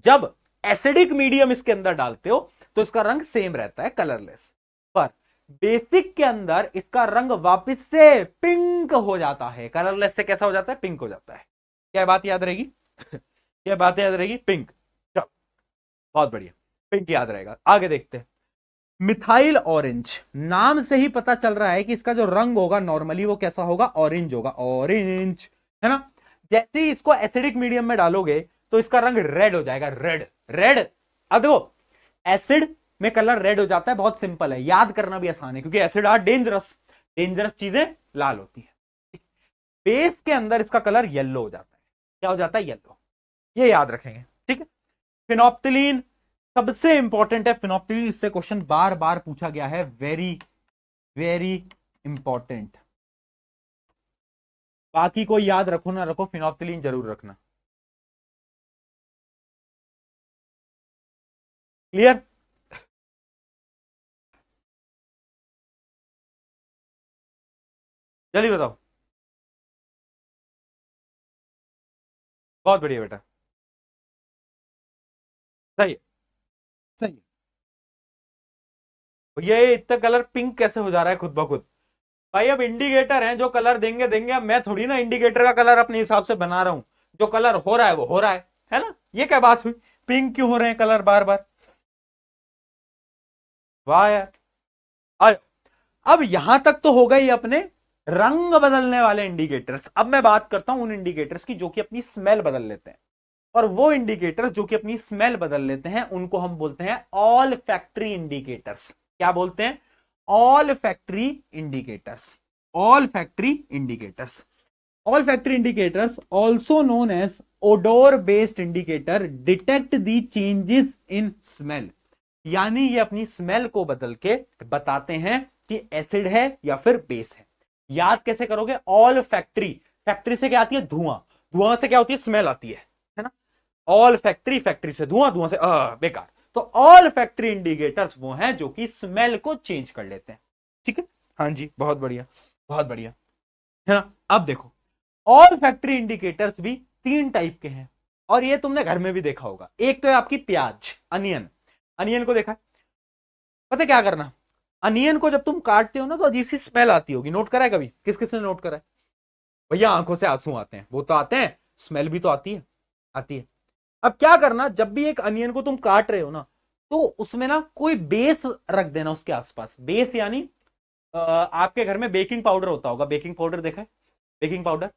जब एसिडिक मीडियम इसके अंदर डालते हो तो इसका रंग सेम रहता है, कलरलेस। पर बेसिक के अंदर इसका रंग वापस से पिंक हो जाता है। कलरलेस से कैसा हो जाता है, पिंक हो जाता है। क्या बात याद रहेगी? क्या बात याद रहेगी, पिंक। चलो बहुत बढ़िया, पिंक याद रहेगा। आगे देखते हैं, मिथाइल ऑरेंज। नाम से ही पता चल रहा है कि इसका जो रंग होगा नॉर्मली वो कैसा होगा, ऑरेंज होगा, ऑरेंज, है ना। जैसे ही इसको एसिडिक मीडियम में डालोगे तो इसका रंग रेड हो जाएगा, रेड रेड। अब देखो, एसिड में कलर रेड हो जाता है, बहुत सिंपल है, याद करना भी आसान है, क्योंकि एसिड आर डेंजरस, डेंजरस चीजें लाल होती है। बेस के अंदर इसका कलर येलो हो जाता है। क्या हो जाता है, येलो। ये याद रखेंगे, ठीक है। फिनोप्थिलीन सबसे इंपॉर्टेंट है, फिनोप्थिलीन, इससे क्वेश्चन बार बार पूछा गया है, वेरी वेरी इंपॉर्टेंट। बाकी को याद रखो ना रखो, फिनोप्थिलीन जरूर रखना। क्लियर? जल्दी बताओ। बहुत बढ़िया बेटा, सही है, सही है। भैया ये इतना कलर पिंक कैसे हो जा रहा है खुद ब खुद? भाई अब इंडिकेटर हैं, जो कलर देंगे देंगे, अब मैं थोड़ी ना इंडिकेटर का कलर अपने हिसाब से बना रहा हूं। जो कलर हो रहा है वो हो रहा है ना। ये क्या बात हुई, पिंक क्यों हो रहे हैं कलर बार बार? वाह यार। और अब यहां तक तो हो गई अपने रंग बदलने वाले इंडिकेटर्स। अब मैं बात करता हूं उन इंडिकेटर्स की जो कि अपनी स्मेल बदल लेते हैं। और वो इंडिकेटर्स जो कि अपनी स्मेल बदल लेते हैं उनको हम बोलते हैं ऑल फैक्ट्री इंडिकेटर्स। क्या बोलते हैं, olfactory indicators. Olfactory indicators, olfactory indicators also known as odour based indicator detect the changes in smell. यानी ये अपनी स्मेल को बदल के बताते हैं कि एसिड है या फिर बेस है। याद कैसे करोगे, ऑल फैक्ट्री, फैक्ट्री से क्या आती है, धुआं, धुआं से क्या होती है, स्मेल आती है ना। ऑल फैक्ट्री, फैक्ट्री से धुआं, धुआं से बेकार। तो ऑल फैक्ट्री इंडिकेटर्स वो हैं जो कि स्मेल को चेंज कर लेते हैं। ठीक है, हाँ जी, बहुत बढ़िया, बहुत बढ़िया, है ना। अब देखो, ऑल फैक्ट्री इंडिकेटर्स भी तीन टाइप के हैं, और ये तुमने घर में भी देखा होगा। एक तो है आपकी प्याज, अनियन। अनियन को देखा है? पता है क्या करना, अनियन को जब तुम काटते हो ना तो अजीब सी स्मेल आती होगी, नोट करा है कभी? किस किस ने नोट करा है? भैया आंखों से आंसू आते हैं, वो तो आते हैं, स्मेल भी तो आती है, आती है। अब क्या करना, जब भी एक अनियन को तुम काट रहे हो ना, तो उसमें ना कोई बेस रख देना उसके आसपास। बेस यानी आपके घर में बेकिंग पाउडर होता होगा, बेकिंग पाउडर देखा है, baking powder,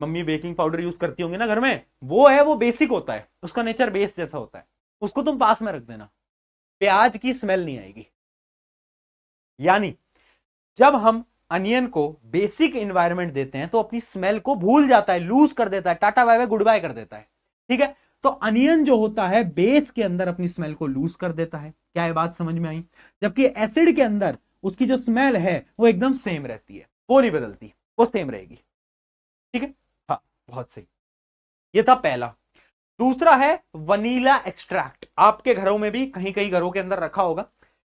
mummy baking powder use करती होंगी ना घर में, वो है, वो बेसिक होता है, उसका नेचर बेस जैसा होता है। उसको तुम पास में रख देना, प्याज की स्मेल नहीं आएगी। यानी जब हम अनियन को बेसिक एनवायरनमेंट देते हैं तो अपनी स्मेल को भूल जाता है, लूज कर देता है, tata bye bye goodbye कर देता है। ठीक है, तो अनियन जो होता है बेस के अंदर अपनी स्मेल को लूज कर देता है। क्या ये बात समझ में आई? जबकि एसिड के अंदर उसकी जो स्मेल है वो एकदम सेम रहती है, वो नहीं बदलती, वो सेम रहेगी। ठीक है, हाँ बहुत सही। ये था पहला। दूसरा है वनीला एक्सट्रैक्ट। आपके घरों में भी कहीं कहीं घरों के अंदर रखा होगा,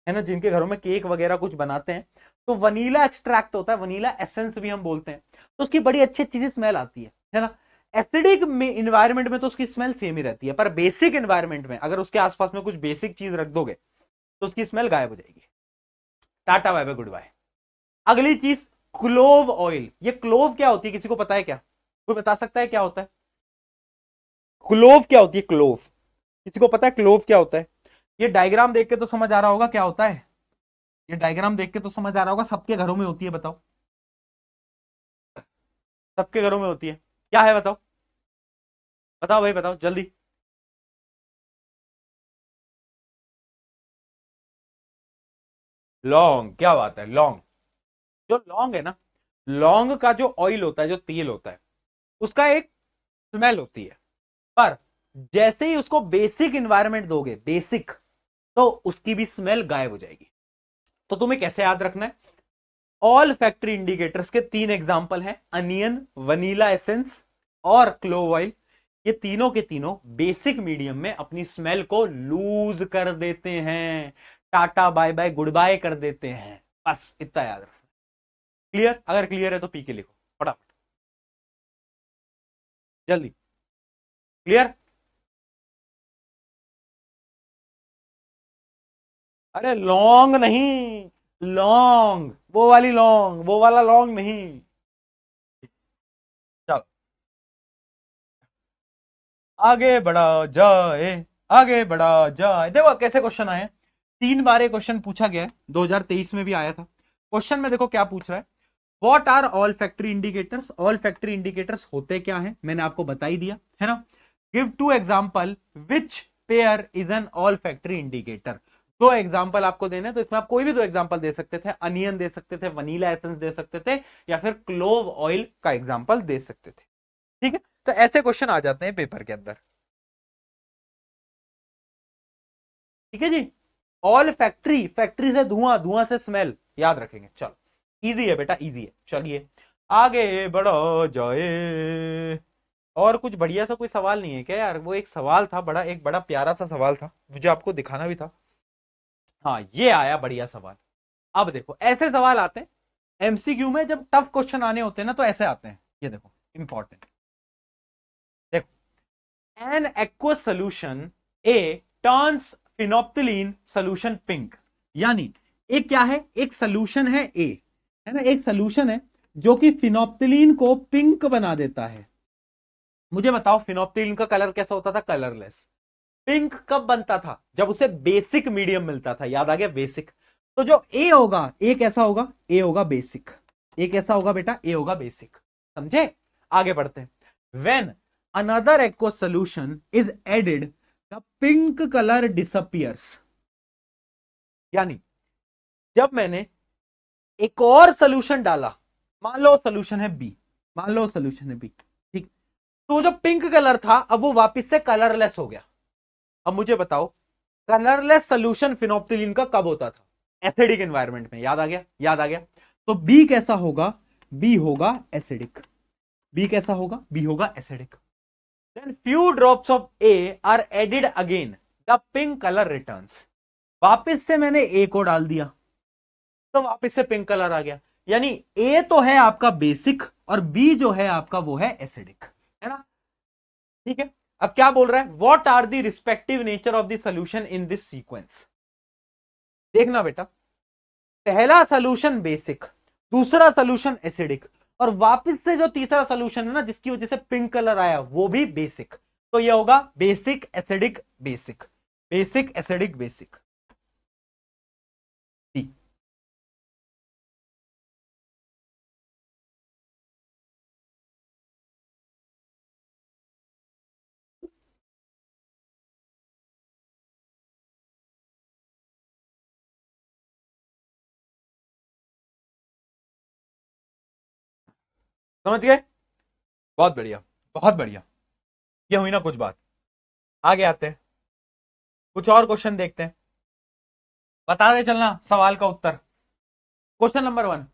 है ना, जिनके घरों में केक वगैरह कुछ बनाते हैं, तो वनीला एक्सट्रैक्ट होता है, वनीला एसेंस भी हम बोलते हैं। तो उसकी बड़ी अच्छी अच्छी स्मेल आती है ना। एसिडिक में इन्वायरमेंट में तो उसकी स्मेल सेम ही रहती है, पर बेसिक इन्वायरमेंट में अगर उसके आसपास में कुछ बेसिक चीज रख दोगे तो उसकी स्मेल गायब हो जाएगी, tata bye bye goodbye. अगली चीज क्लोव ऑयल, ये क्लोव क्या होती है, किसी को पता है क्या? कोई बता सकता है क्या होता है क्लोव? क्या होती है क्लोव? किसी को पता है क्लोव क्या होता है? ये डायग्राम देख के तो समझ आ रहा होगा क्या होता है, ये डायग्राम देख के तो समझ आ रहा होगा, सबके घरों में होती है, बताओ, सबके घरों में होती है, क्या है बताओ, बताओ भाई बताओ जल्दी। लौंग, क्या बात है, लौंग। जो लौंग है ना, लौंग का जो ऑयल होता है, जो तेल होता है, उसका एक स्मेल होती है, पर जैसे ही उसको बेसिक एनवायरनमेंट दोगे, बेसिक, तो उसकी भी स्मेल गायब हो जाएगी। तो तुम्हें कैसे याद रखना है? ऑल फैक्ट्री इंडिकेटर्स के 3 एग्जांपल हैं, अनियन, वनीला एसेंस और क्लोव ऑयल। ये तीनों के तीनों बेसिक मीडियम में अपनी स्मेल को लूज कर देते हैं, tata bye bye goodbye कर देते हैं। बस इतना याद रखना। क्लियर? अगर क्लियर है तो पी के लिखो फटाफट, जल्दी। क्लियर? अरे लौंग नहीं, लौंग, वो वाली लौंग, वो वाला लौंग नहीं। चलो आगे बढ़ा जाए, आगे बढ़ा जाए। देखो कैसे क्वेश्चन आए, 3 बार ये क्वेश्चन पूछा गया है, 2023 में भी आया था। क्वेश्चन में देखो क्या पूछ रहा है, what are olfactory indicators? Olfactory indicators होते क्या हैं, मैंने आपको बता ही दिया है ना। Give 2 example which pair is an all factory indicator. 2 example आपको देने, तो इसमें आप कोई भी 2 एग्जांपल दे सकते थे, अनियन दे सकते थे, वनीला एसेंस दे सकते थे, या फिर क्लोव ऑयल का एग्जांपल दे सकते थे। ठीक है, तो ऐसे क्वेश्चन आ जाते हैं पेपर के अंदर। ठीक है जी। ऑल फैक्ट्री, फैक्ट्री से धुआं, धुआं से स्मेल, याद रखेंगे। चलो इजी है बेटा, इजी है। चलिए आगे बढ़ो जाए। और कुछ बढ़िया सा कोई सवाल नहीं है क्या यार? वो एक सवाल था बड़ा, एक बड़ा प्यारा सा सवाल था, मुझे आपको दिखाना भी था। हाँ ये आया बढ़िया सवाल। अब देखो ऐसे सवाल आते हैं एमसीक्यू में, जब टफ क्वेश्चन आने होते हैं ना, तो ऐसे आते हैं। ये देखो इंपॉर्टेंट, देखो, an aqueous solution A turns phenolphthalein solution pink. यानी एक क्या है, एक सोल्यूशन है ए, है ना, एक सोल्यूशन है जो कि फिनोप्थिलीन को पिंक बना देता है। मुझे बताओ फिनोप्थिलीन का कलर कैसा होता था? कलरलेस। पिंक कब बनता था? जब उसे बेसिक मीडियम मिलता था। याद आ गया, बेसिक। तो जो ए होगा, ए कैसा होगा? ए होगा बेसिक। ए कैसा होगा बेटा? ए होगा बेसिक। समझे? आगे बढ़ते हैं। When another aqueous solution is added the pink colour disappears. यानी जब मैंने एक और सोल्यूशन डाला, मान लो सोल्यूशन है बी, मान लो सोल्यूशन है बी, ठीक, तो जो पिंक कलर था अब वो वापस से कलरलेस हो गया। अब मुझे बताओ कलरलेस सोल्यूशन फिनोप्थिलीन का कब होता था? एसिडिक एनवायरनमेंट में। याद आ गया? याद आ गया। तो बी कैसा होगा? बी होगा एसिडिक। बी कैसा होगा? बी होगा acidic. Then few drops of A are added again, the pink colour returns. वापस से मैंने ए को डाल दिया तो वापस से पिंक कलर आ गया। यानी ए तो है आपका बेसिक और बी जो है आपका वो है एसिडिक, है ना। ठीक है, अब क्या बोल रहा है, what are the respective nature of the solution in this sequence. देखना बेटा, पहला सॉल्यूशन बेसिक, दूसरा सॉल्यूशन एसिडिक, और वापस से जो तीसरा सॉल्यूशन है ना जिसकी वजह से पिंक कलर आया वो भी बेसिक। तो ये होगा basic acidic basic, basic acidic basic. समझ गए? बहुत बढ़िया, बहुत बढ़िया। ये हुई ना कुछ बात। आगे आते हैं, कुछ और क्वेश्चन देखते हैं, बता दे चलना सवाल का उत्तर। Question number 1,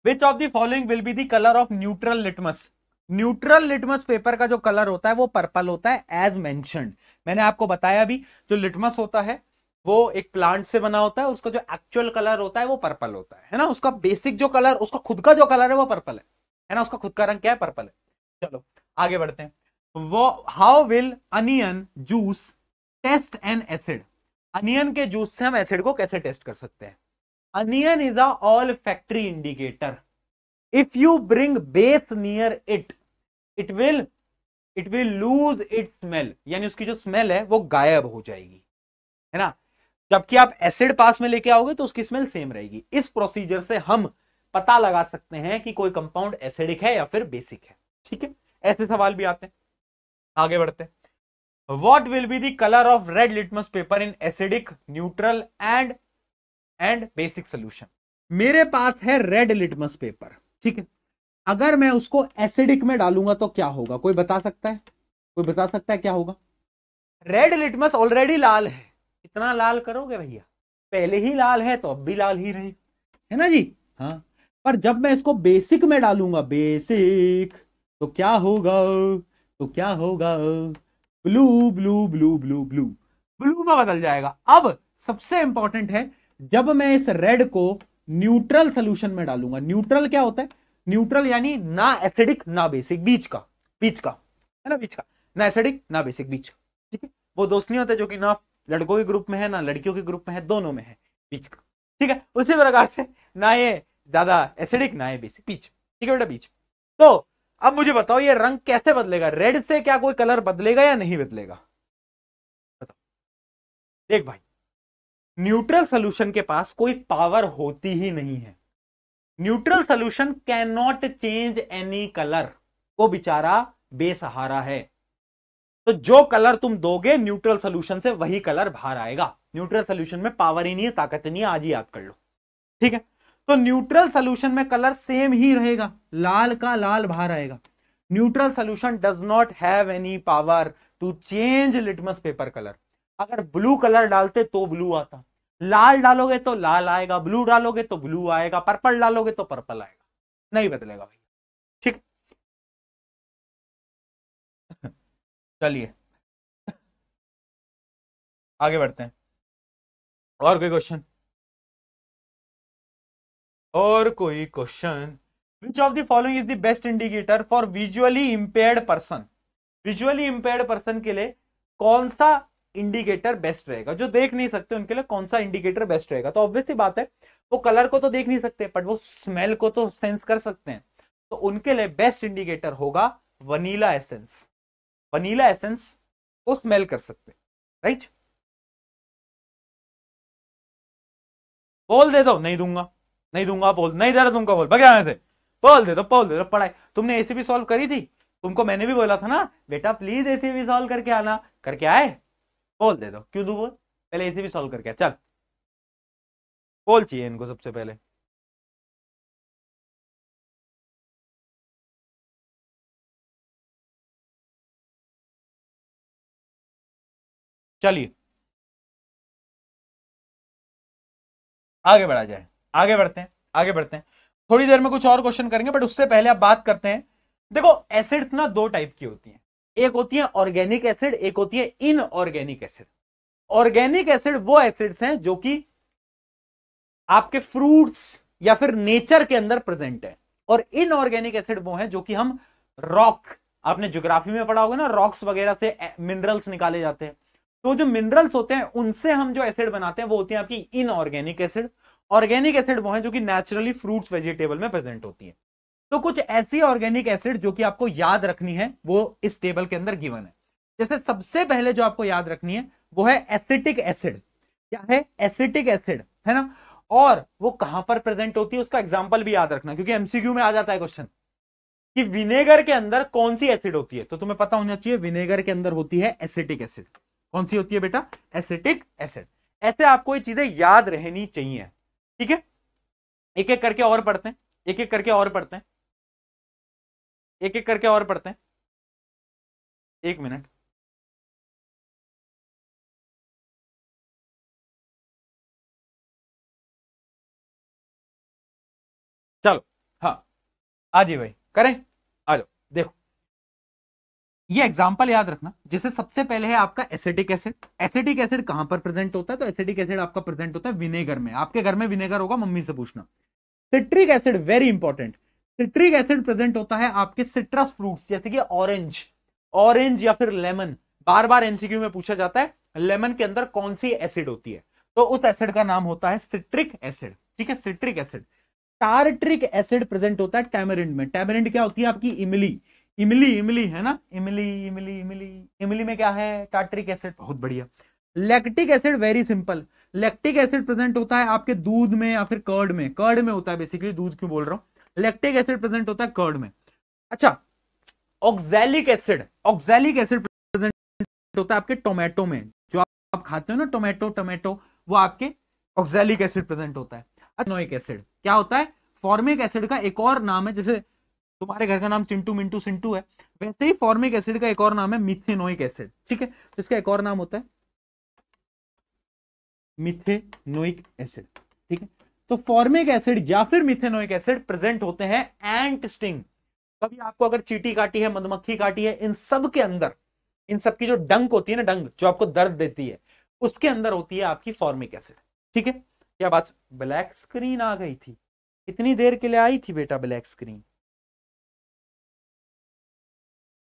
which of the following will be the colour of neutral litmus. Neutral litmus paper का जो कलर होता है वो पर्पल होता है, एज मेंशन्ड। मैंने आपको बताया भी, जो लिटमस होता है वो एक प्लांट से बना होता है, उसका जो एक्चुअल कलर होता है वो पर्पल होता है ना। उसका बेसिक जो कलर, उसका खुद का जो कलर है वो पर्पल है ना, उसका खुद का रंग क्या है? पर्पल है। चलो आगे बढ़ते हैं। वो how will onion juice test an acid. Onion के जूस से हम एसिड को कैसे टेस्ट कर सकते हैं? Onion is a olfactory indicator. If you bring base near it it will lose its smell, यानी उसकी जो स्मेल है वो गायब हो जाएगी, है ना। जबकि आप एसिड पास में लेके आओगे तो उसकी स्मेल सेम रहेगी। इस प्रोसीजर से हम पता लगा सकते हैं कि कोई कंपाउंड एसिडिक है या फिर बेसिक है। ठीक है, ऐसे सवाल भी आते हैं। आगे बढ़ते हैं। What will be the colour of red litmus paper in acidic, neutral and basic solution. मेरे पास है रेड लिटमस पेपर, ठीक है। अगर मैं उसको एसिडिक में डालूंगा तो क्या होगा, कोई बता सकता है? कोई बता सकता है क्या होगा? रेड लिटमस ऑलरेडी लाल है, इतना लाल करोगे भैया? पहले ही लाल है तो अब भी लाल ही रहेगा, है ना जी। हाँ, पर जब मैं इसको बेसिक में डालूंगा, बेसिक, तो क्या होगा? तो क्या होगा? Blue blue blue blue blue blue में बदल जाएगा। अब सबसे इंपॉर्टेंट है, जब मैं इस रेड को न्यूट्रल सोल्यूशन में डालूंगा, न्यूट्रल क्या होता है? न्यूट्रल यानी ना एसिडिक ना बेसिक, बीच का है ना, बीच का, ना एसिडिक ना बेसिक, बीच। ठीक है, वो दोस्त नहीं होते जो कि ना लड़कों के ग्रुप में है ना लड़कियों के ग्रुप में है, दोनों में है, बीच का। ठीक है, उसी प्रकार से ना ये ज्यादा एसिडिक ना ये बेसिक, बीच। ठीक है बेटा, बीच। तो अब मुझे बताओ ये रंग कैसे बदलेगा? रेड से क्या कोई कलर बदलेगा या नहीं बदलेगा? बताओ। देख भाई, न्यूट्रल सोल्यूशन के पास कोई पावर होती ही नहीं है। Neutral solution can not change any colour, वो बेचारा बेसहारा है। तो जो कलर तुम दोगे न्यूट्रल सोल्यूशन से वही कलर बाहर आएगा। न्यूट्रल सोल्यूशन में पावर ही नहीं है, ताकत नहीं है, आज ही याद कर लो। ठीक है, तो न्यूट्रल सोल्यूशन में कलर सेम ही रहेगा, लाल का लाल बाहर आएगा। Neutral solution does not have any power to change litmus paper colour. अगर ब्लू कलर डालते तो ब्लू आता, लाल डालोगे तो लाल आएगा, ब्लू डालोगे तो ब्लू आएगा, पर्पल डालोगे तो पर्पल आएगा, नहीं बदलेगा भाई। ठीक, चलिए आगे बढ़ते हैं। और कोई क्वेश्चन? और कोई question? Which of the following is the best indicator for visually impaired person? Visually impaired person के लिए कौन सा इंडिकेटर बेस्ट रहेगा? जो देख नहीं सकते उनके लिए कौन सा इंडिकेटर बेस्ट रहेगा? तो ऑब्वियस सी बात है, वो कलर को तो देख नहीं सकते बट वो स्मेल को तो सेंस कर सकते हैं। तो उनके लिए बेस्ट इंडिकेटर होगा वनीला एसेंस। वनीला एसेंस को स्मेल कर सकते हैं, राइट? बोल दे दो, नहीं दूंगा, नहीं दूंगा, बोल नहीं दे रहा तुमको, बोल भग से, बोल दे दो पढ़ाई। तुमने एसीबी सॉल्व करी थी, तुमको मैंने भी बोला था ना बेटा प्लीज एसीबी सॉल्व करके आना, करके आए? बोल दे दो, क्यों दू बोल? पहले एसीबी सॉल्व करके आ, चल बोल चाहिए इनको सबसे पहले। चलिए आगे बढ़ा जाए, आगे बढ़ते हैं, आगे बढ़ते हैं। थोड़ी देर में कुछ और क्वेश्चन करेंगे बट उससे पहले आप बात करते हैं। देखो एसिड्स ना दो टाइप की होती हैं, एक होती है ऑर्गेनिक एसिड, एक होती है इनऑर्गेनिक एसिड। ऑर्गेनिक एसिड वो एसिड्स हैं जो कि आपके फ्रूट्स या फिर नेचर के अंदर प्रेजेंट है, और इनऑर्गेनिक एसिड वो हैं जो कि हम रॉक, आपने ज्योग्राफी में पढ़ा होगा ना, रॉक्स वगैरह से मिनरल्स निकाले जाते हैं। तो जो मिनरल्स होते हैं उनसे हम जो एसिड बनाते हैं वो होती है आपकी इनऑर्गेनिक एसिड। ऑर्गेनिक एसिड वो है जो कि नेचुरली फ्रूट्स वेजिटेबल में प्रेजेंट होती है। तो कुछ ऐसी ऑर्गेनिक एसिड जो कि आपको याद रखनी है वो इस टेबल के अंदर गिवन है। जैसे सबसे पहले जो आपको याद रखनी है वो है एसिटिक एसिड। क्या है? एसिटिक एसिड, है ना। और वो कहां पर प्रेजेंट होती है उसका एग्जांपल भी याद रखना, क्योंकि एमसीक्यू में आ जाता है क्वेश्चन कि विनेगर के अंदर कौन सी एसिड होती है। तो तुम्हें पता होना चाहिए विनेगर के अंदर होती है एसिटिक एसिड। कौन सी होती है बेटा? Acetic acid. ऐसे आपको ये चीजें याद रहनी चाहिए, ठीक है। एक एक करके और पढ़ते हैं, एक एक करके और पढ़ते हैं, एक एक करके और पढ़ते हैं। एक मिनट, चलो हाँ आ जी भाई, करें, आ जाओ। देखो ये एग्जांपल याद रखना। जैसे सबसे पहले है आपका एसिटिक एसिड। एसिटिक एसिड कहां पर प्रेजेंट होता है? तो एसिटिक एसिड आपका प्रेजेंट होता है विनेगर में। आपके घर में विनेगर होगा, मम्मी से पूछना। Citric acid very important, citric acid present होता है आपके सिट्रस फ्रूट्स जैसे कि ऑरेंज, ऑरेंज या फिर लेमन। बार बार एमसीक्यू में पूछा जाता है लेमन के अंदर कौन सी एसिड होती है, तो उस एसिड का नाम होता है सिट्रिक एसिड, ठीक है, citric acid. Tartaric acid present होता है टैमरिंड में। टैमरिंड क्या होती है आपकी? इमली। इमली इमली है ना, इमली इमली इमली। इमली में क्या है? Tartaric acid. बहुत बढ़िया। Lactic acid very simple. Lactic acid present होता है आपके दूध में या फिर कर्ड में। कर्ड में होता है बेसिकली, दूध क्यों बोल रहा हूं। लैक्टिक एसिड प्रेजेंट होता है कर्ड में। अच्छा, oxalic acid. Oxalic acid present होता है आपके टोमेटो में। जो आप खाते हो ना टोमेटो, टोमेटो, वो आपके ऑक्सैलिक एसिड प्रेजेंट होता है। एथेनोइक एसिड क्या होता है? फॉर्मिक एसिड का एक और नाम है। जैसे तुम्हारे घर का नाम चिंटू मिंटू सिंटू है, वैसे ही फॉर्मिक एसिड का एक और नाम है मिथेनोइक एसिड। ठीक है, तो इसका एक और नाम होता है मिथेनोइक एसिड। ठीक है, तो फॉर्मिक एसिड या फिर मिथेनोइक एसिड प्रेजेंट होते हैं एंट स्टिंग। कभी आपको अगर चींटी काटी है, मधुमक्खी काटी है, इन सब के अंदर, इन सब की जो डंक होती है ना, डंक जो आपको दर्द देती है, उसके अंदर होती है आपकी फॉर्मिक एसिड। ठीक है, क्या बात? ब्लैक स्क्रीन आ गई थी, कितनी देर के लिए आई थी बेटा ब्लैक स्क्रीन?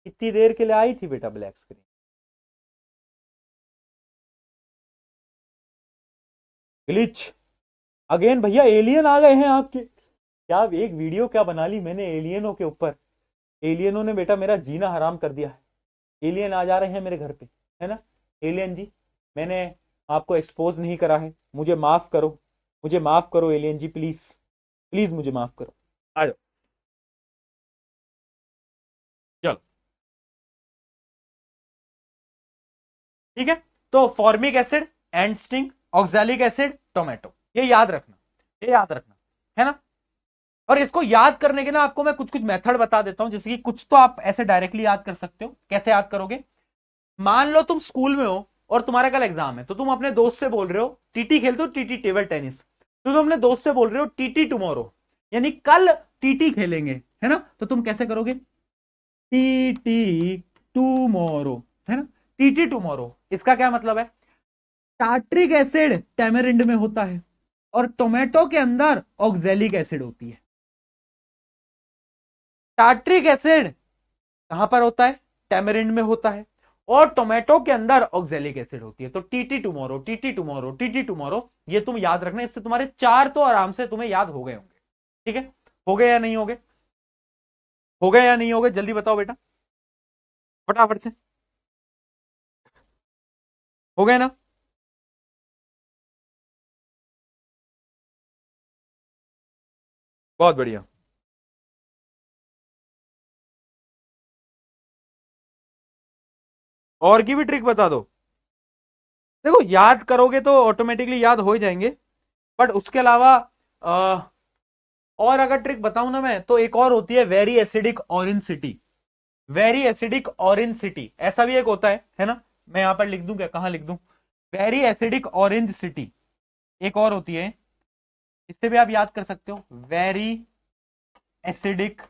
कितनी देर के लिए आई थी बेटा ब्लैक स्क्रीन? ग्लिच अगेन भैया, एलियन आ गए हैं आपके। क्या एक वीडियो क्या बना ली मैंने एलियनों के ऊपर। एलियनों ने बेटा मेरा जीना हराम कर दिया है। एलियन आ जा रहे हैं मेरे घर पे, है ना। एलियन जी, मैंने आपको एक्सपोज नहीं करा है, मुझे माफ करो, मुझे माफ करो एलियन जी, प्लीज प्लीज मुझे माफ करो। आ जाओ, चलो ठीक है। तो formic acid, and sting, oxalic acid, tomato, ये याद रखना, ये याद रखना, है ना। और इसको याद करने के ना आपको मैं कुछ कुछ मेथड बता देता हूं, जैसे कि कुछ तो आप ऐसे डायरेक्टली याद कर सकते हो। कैसे याद करोगे? मान लो तुम स्कूल में हो और तुम्हारा कल एग्जाम है, तो तुम अपने दोस्त से बोल रहे हो, टीटी खेलते हो, टीटी टेबल टेनिस, तो तुम अपने दोस्त से बोल रहे हो टीटी टुमारो, यानी कल टीटी खेलेंगे, है ना। तो तुम कैसे करोगे? टीटी टुमारो, है ना। टीटी टुमारो, इसका क्या मतलब है? टार्ट्रिक एसिड टैमरिंड में होता है और टोमेटो के अंदर ऑक्सैलिक एसिड होती है। टार्ट्रिक एसिड कहां पर होता है? टैमरिंड में होता है, और टोमेटो के अंदर ऑक्सैलिक एसिड होती है। तो TT tomorrow, TT tomorrow, TT tomorrow, ये तुम याद रखना। इससे तुम्हारे 4 तो आराम से तुम्हें याद हो गए होंगे। ठीक है, हो गए या नहीं हो गए? हो गए या नहीं हो गए? जल्दी बताओ बेटा, फटाफट से। हो गए ना? बहुत बढ़िया। और की भी ट्रिक बता दो। देखो, याद करोगे तो ऑटोमेटिकली याद हो ही जाएंगे, बट उसके अलावा और अगर ट्रिक बताऊं ना मैं, तो एक और होती है very acidic orange city. Very acidic orange city, ऐसा भी एक होता है ना। मैं यहां पर लिख दूं क्या? कहां लिख दूं? वेरी एसिडिक ऑरेंज सिटी एक और होती है, इससे भी आप याद कर सकते हो। वेरी एसिडिक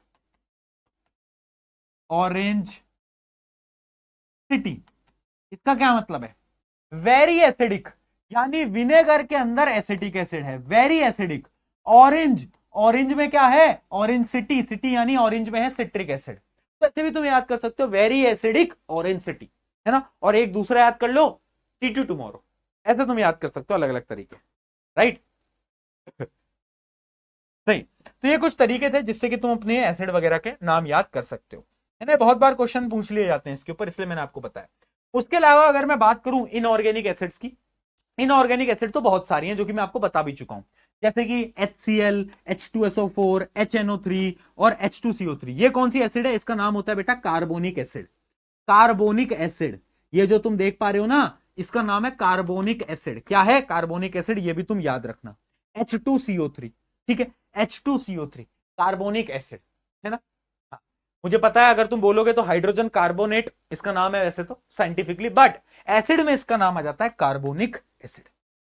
ऑरेंज सिटी, इसका क्या मतलब है? वेरी एसिडिक यानी विनेगर के अंदर एसिटिक एसिड है, वेरी एसिडिक। ऑरेंज, ऑरेंज में क्या है? ऑरेंज सिटी, सिटी यानी ऑरेंज में है सिट्रिक एसिड। तो ऐसे भी तुम याद कर सकते हो, वेरी एसिडिक ऑरेंज सिटी, है ना। और एक दूसरा याद कर लो, टीटू टुमारो। ऐसे तुम याद कर सकते हो अलग अलग तरीके, राइट। सही। तो ये कुछ तरीके थे जिससे कि तुम अपने एसिड वगैरह के नाम याद कर सकते हो, है ना। बहुत बार क्वेश्चन पूछ लिए जाते हैं इसके ऊपर, इसलिए मैंने आपको बताया। उसके अलावा अगर मैं बात करूं इनऑर्गेनिक एसिड्स की, इनऑर्गेनिक एसिड तो बहुत सारी हैं जो कि मैं आपको बता भी चुका हूं, जैसे कि HCl, H2SO4, HNO3 और H2CO3। ये कौन सी एसिड है? इसका नाम होता है बेटा कार्बोनिक एसिड। कार्बोनिक एसिड, ये जो तुम देख पा रहे हो ना, इसका नाम है कार्बोनिक एसिड। क्या है? Carbonic acid. ये भी तुम याद रखना, H2CO3। ठीक है, H2CO3 कार्बोनिक एसिड, है ना। हाँ, मुझे पता है अगर तुम बोलोगे तो हाइड्रोजन कार्बोनेट इसका नाम है वैसे तो साइंटिफिकली, बट एसिड में इसका नाम आ जाता है कार्बोनिक एसिड।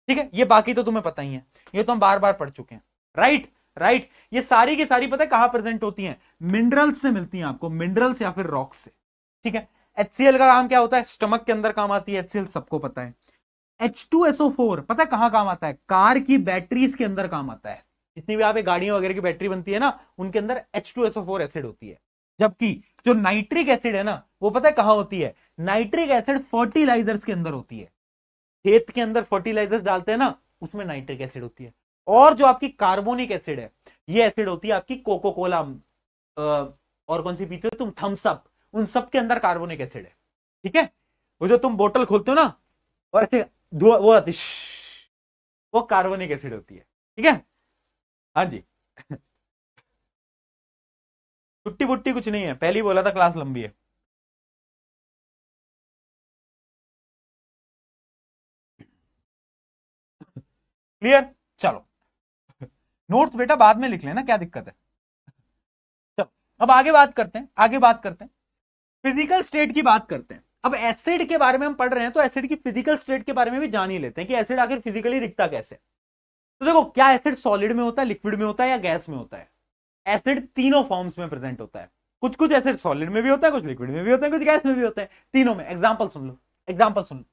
ठीक है, ये बाकी तो तुम्हें पता ही है, ये तो हम बार बार पढ़ चुके हैं, राइट राइट। ये सारी की सारी पता है कहां प्रेजेंट होती हैं? मिनरल्स से मिलती हैं आपको, मिनरल्स या फिर रॉक्स से। ठीक है, HCl का काम क्या होता है? स्टमक के अंदर काम आती है HCl, सबको पता है। H2SO4 पता है कहां काम आता है? कार की बैटरीज के अंदर काम आता है। जितनी भी आप गाड़ियों वगैरह की बैटरी बनती है ना, उनके अंदर H2SO4 एसिड होती है। जबकि जो नाइट्रिक एसिड है ना, वो पता है कहां होती है? नाइट्रिक एसिड फर्टिलाइजर्स के अंदर होती है। खेत के अंदर फर्टिलाइजर्स डालते हैं ना, उसमें नाइट्रिक एसिड होती है। और जो आपकी कार्बोनिक एसिड है, ये एसिड होती है आपकी कोको कोला, और कौन सी पीते हो तुम, थम्स अप, उन सब के अंदर कार्बोनिक एसिड है। ठीक है, वो जो तुम बोतल खोलते हो ना और ऐसे धुआं वो आती, वो कार्बोनिक एसिड होती है। ठीक है, हाँ जी। छुट्टी बुट्टी कुछ नहीं है, पहले ही बोला था क्लास लंबी है। क्लियर, चलो नोट्स बेटा बाद में लिख लेना, क्या दिक्कत है। चलो अब आगे बात करते हैं, आगे बात करते हैं, फिजिकल स्टेट की बात करते हैं। अब एसिड के बारे में हम पढ़ रहे हैं तो एसिड की फिजिकल स्टेट के बारे में भी जान ही लेते हैं कि एसिड आखिर फिजिकली दिखता कैसे। तो देखो, क्या एसिड सॉलिड में होता है, लिक्विड में होता है या गैस में होता है? एसिड तीनों फॉर्म्स में प्रेजेंट होता है। कुछ कुछ एसिड सॉलिड में भी होता है, कुछ लिक्विड में भी होता है, कुछ गैस में भी होता है, तीनों में। एग्जांपल सुन लो, एग्जांपल सुन लो।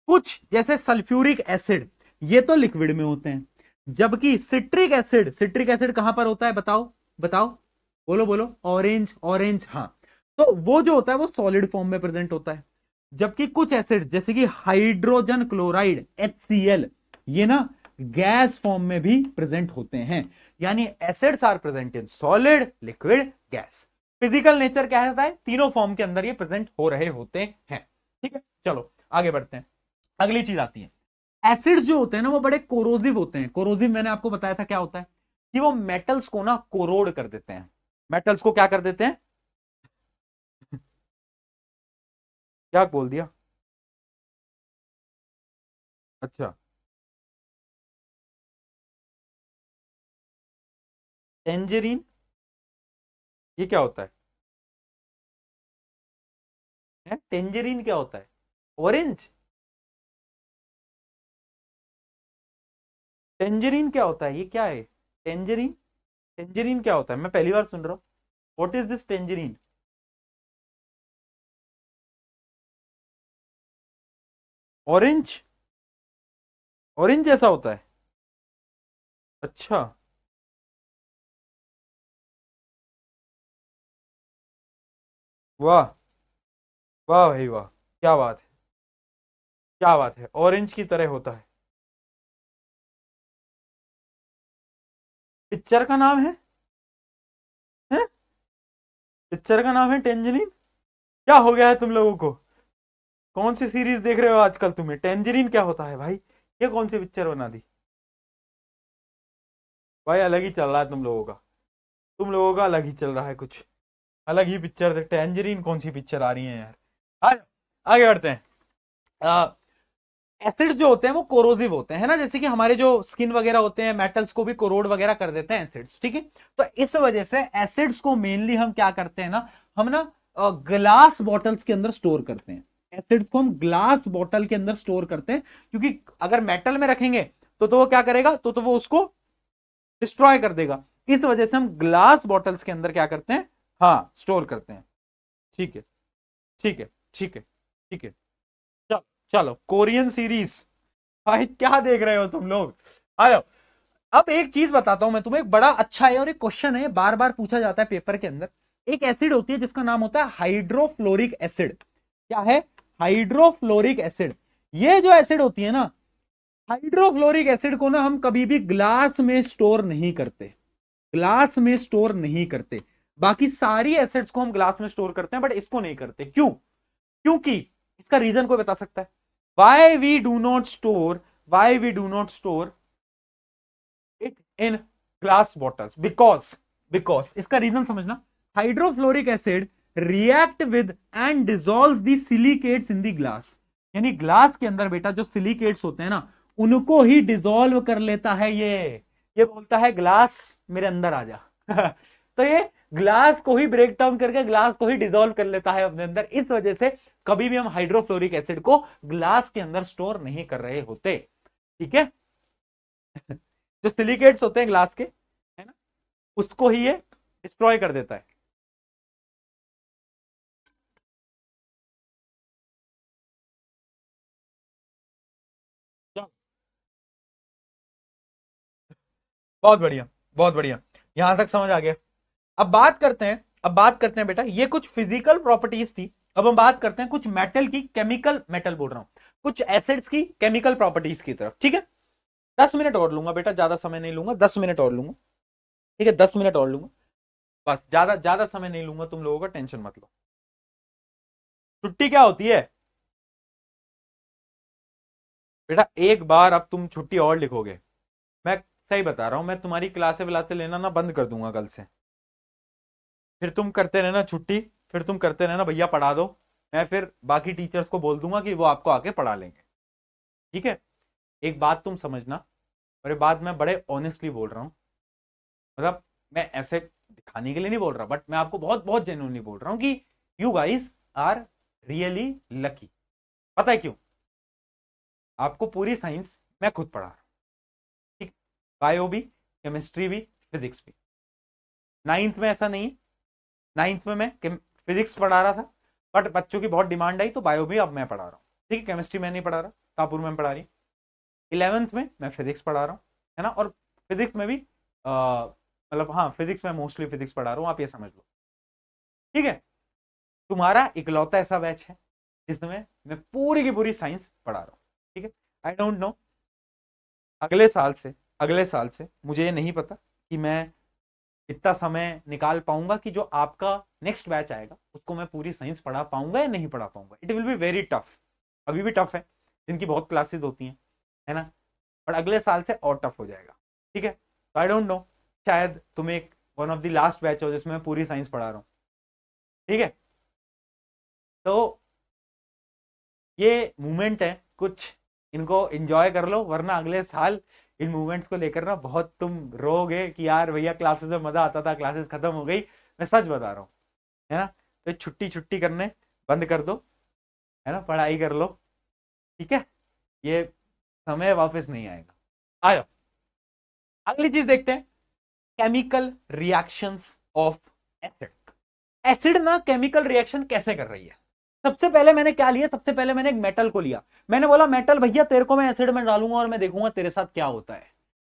कुछ जैसे सल्फ्यूरिक एसिड, ये तो लिक्विड में होते हैं, जबकि सिट्रिक एसिड, सिट्रिक एसिड कहां पर होता है बताओ, बताओ, बोलो बोलो, ऑरेंज, ऑरेंज, हाँ, तो वो जो होता है वो सॉलिड फॉर्म में प्रेजेंट होता है। जबकि कुछ एसिड जैसे कि हाइड्रोजन क्लोराइड HCl, ये ना गैस फॉर्म में भी प्रेजेंट होते हैं। यानी acids are present in solid, liquid, gas. Physical nature क्या रहता है, तीनों फॉर्म के अंदर ये प्रेजेंट हो रहे होते हैं। ठीक है, चलो आगे बढ़ते हैं। अगली चीज आती है, एसिड्स जो होते हैं ना वो बड़े कोरोसिव होते हैं। कोरोसिव मैंने आपको बताया था क्या होता है, कि वो मेटल्स को ना कोरोड कर देते हैं। मेटल्स को क्या कर देते हैं, क्या बोल दिया, अच्छा, टेंजरीन, ये क्या होता है टेंजरीन क्या होता है, ऑरेंज, टेंजरीन क्या होता है, ये क्या है टेंजरीन, टेंजरीन क्या होता है, मैं पहली बार सुन रहा हूं। What is this tangerine, orange, orange जैसा होता है, अच्छा, वाह, वाह भाई वाह, क्या बात है, क्या बात है, ऑरेंज की तरह होता है। पिक्चर का नाम है? पिक्चर का नाम है टेंजरीन? क्या हो गया है तुम लोगों को, कौन सी सीरीज देख रहे हो आजकल, तुम्हें टेंजरीन क्या होता है भाई, ये कौन सी पिक्चर बना दी भाई, अलग ही चल रहा है तुम लोगों का, तुम लोगों का अलग ही चल रहा है, कुछ अलग ही पिक्चर, टेंजरीन कौन सी पिक्चर आ रही है यार। आज आगे बढ़ते हैं। एसिड्स जो होते हैं वो कोरोसिव होते हैं ना, जैसे कि हमारे जो स्किन वगैरह होते हैं, मेटल्स को भी कोरोड वगैरह कर देते हैं एसिड्स। ठीक है, तो इस वजह से एसिड्स को मेनली हम क्या करते हैं ना, हम ना ग्लास बॉटल्स के अंदर स्टोर करते हैं। एसिड्स को हम ग्लास बॉटल के अंदर स्टोर करते हैं, क्योंकि अगर मेटल में रखेंगे तो वो क्या करेगा, तो वो उसको डिस्ट्रॉय कर देगा। इस वजह से हम ग्लास बॉटल्स के अंदर क्या करते हैं, हाँ, स्टोर करते हैं। ठीक है, ठीक है, ठीक है, ठीक है, चलो चलो, कोरियन सीरीज, भाई क्या देख रहे हो तुम लोग, आ जाओ। अब एक चीज बताता हूं मैं तुम्हें, एक बड़ा अच्छा है और एक क्वेश्चन है, बार बार पूछा जाता है पेपर के अंदर। एक एसिड होती है जिसका नाम होता है हाइड्रोफ्लोरिक एसिड। क्या है, हाइड्रोफ्लोरिक एसिड। ये जो एसिड होती है ना, हाइड्रोफ्लोरिक एसिड को ना हम कभी भी ग्लास में स्टोर नहीं करते, ग्लास में स्टोर नहीं करते। बाकी सारी एसिड्स को हम ग्लास में स्टोर करते हैं, बट इसको नहीं करते। क्यों? क्योंकि इसका रीजन कोई बता सकता है, why we do not store, why we do not store it in glass bottles? Because इसका रीजन समझना, hydrofluoric acid react with and dissolves the silicates in the glass. यानी ग्लास के अंदर बेटा जो सिलिकेट्स होते हैं ना, उनको ही डिसॉल्व कर लेता है। ये बोलता है ग्लास मेरे अंदर आ जा। तो ये ग्लास को ही ब्रेक डाउन करके ग्लास को ही डिसॉल्व कर लेता है अपने अंदर। इस वजह से कभी भी हम हाइड्रोफ्लोरिक एसिड को ग्लास के अंदर स्टोर नहीं कर रहे होते। ठीक है, जो सिलिकेट्स होते हैं ग्लास के, है ना, उसको ही ये डिस्ट्रॉय कर देता है। बहुत बढ़िया, बहुत बढ़िया, यहां तक समझ आ गया। अब बात करते हैं, अब बात करते हैं बेटा, ये कुछ फिजिकल प्रॉपर्टीज थी। अब हम बात करते हैं कुछ मेटल की केमिकल, मेटल बोल रहा हूं, कुछ एसिड्स की केमिकल प्रॉपर्टीज की तरफ। ठीक है, 10 मिनट और लूंगा बेटा, ज्यादा समय नहीं लूंगा, 10 मिनट और लूंगा। ठीक है, 10 मिनट और लूंगा बस, ज्यादा ज्यादा समय नहीं लूंगा तुम लोगों का, टेंशन मत लो। छुट्टी क्या होती है बेटा, एक बार अब तुम छुट्टी और लिखोगे, मैं सही बता रहा हूं, मैं तुम्हारी क्लासे विलासे लेना ना बंद कर दूंगा कल से। फिर तुम करते रहना छुट्टी, फिर तुम करते रहना भैया पढ़ा दो, मैं फिर बाकी टीचर्स को बोल दूंगा कि वो आपको आके पढ़ा लेंगे। ठीक है, एक बात तुम समझना, और ये बात मैं बड़े ऑनेस्टली बोल रहा हूं, मतलब मैं ऐसे दिखाने के लिए नहीं बोल रहा, बट मैं आपको बहुत बहुत जेन्युइनली बोल रहा हूं कि you guys are really lucky. पता है क्यों? आपको पूरी साइंस मैं खुद पढ़ा रहा हूं, ठीक, बायो भी, केमिस्ट्री भी, फिजिक्स भी। नाइन्थ में ऐसा नहीं, नाइन्थ में मैं फिजिक्स पढ़ा रहा था, बट बच्चों की बहुत डिमांड आई तो बायो भी अब मैं पढ़ा रहा हूँ। ठीक है, केमिस्ट्री मैं नहीं पढ़ा रहा, कापुर मैम पढ़ा रही। 11th में मैं फिजिक्स पढ़ा रहा हूँ, है ना, और फिजिक्स में भी मतलब हाँ, फिजिक्स में मोस्टली फिजिक्स पढ़ा रहा हूँ, आप ये समझ लो। ठीक है, तुम्हारा इकलौता ऐसा बैच है जिसमें मैं पूरी की पूरी साइंस पढ़ा रहा हूँ। ठीक है, आई डोंट नो अगले साल से मुझे ये नहीं पता कि मैं इतना समय निकाल पाऊंगा कि जो आपका नेक्स्ट बैच आएगा उसको मैं पूरी साइंस पढ़ा पाऊंगा या नहीं पढ़ा पाऊंगा। It will be very tough, अभी भी टफ है, जिनकी बहुत क्लासेस होती हैं, है ना, पर अगले साल से और टफ हो जाएगा। ठीक है, तो आई डोंट नो, शायद तुम एक one of the last batch हो जिसमें मैं पूरी साइंस पढ़ा रहा हूँ। ठीक है, तो ये मूवमेंट है कुछ, इनको एंजॉय कर लो, वरना अगले साल इन मूवमेंट्स को लेकर ना बहुत तुम रोगे कि यार भैया क्लासेस में मजा आता था, क्लासेस खत्म हो गई। मैं सच बता रहा हूँ, है ना, तो छुट्टी छुट्टी करने बंद कर दो, है ना, पढ़ाई कर लो। ठीक है, ये समय वापस नहीं आएगा। आ जाओ, अगली चीज देखते हैं, chemical reactions of acid. Acid ना केमिकल रिएक्शन कैसे कर रही है? सबसे पहले मैंने क्या लिया, सबसे पहले मैंने एक मेटल को लिया, मैंने बोला मेटल भैया तेरे को मैं एसिड में डालूंगा और मैं देखूंगा तेरे साथ क्या होता है।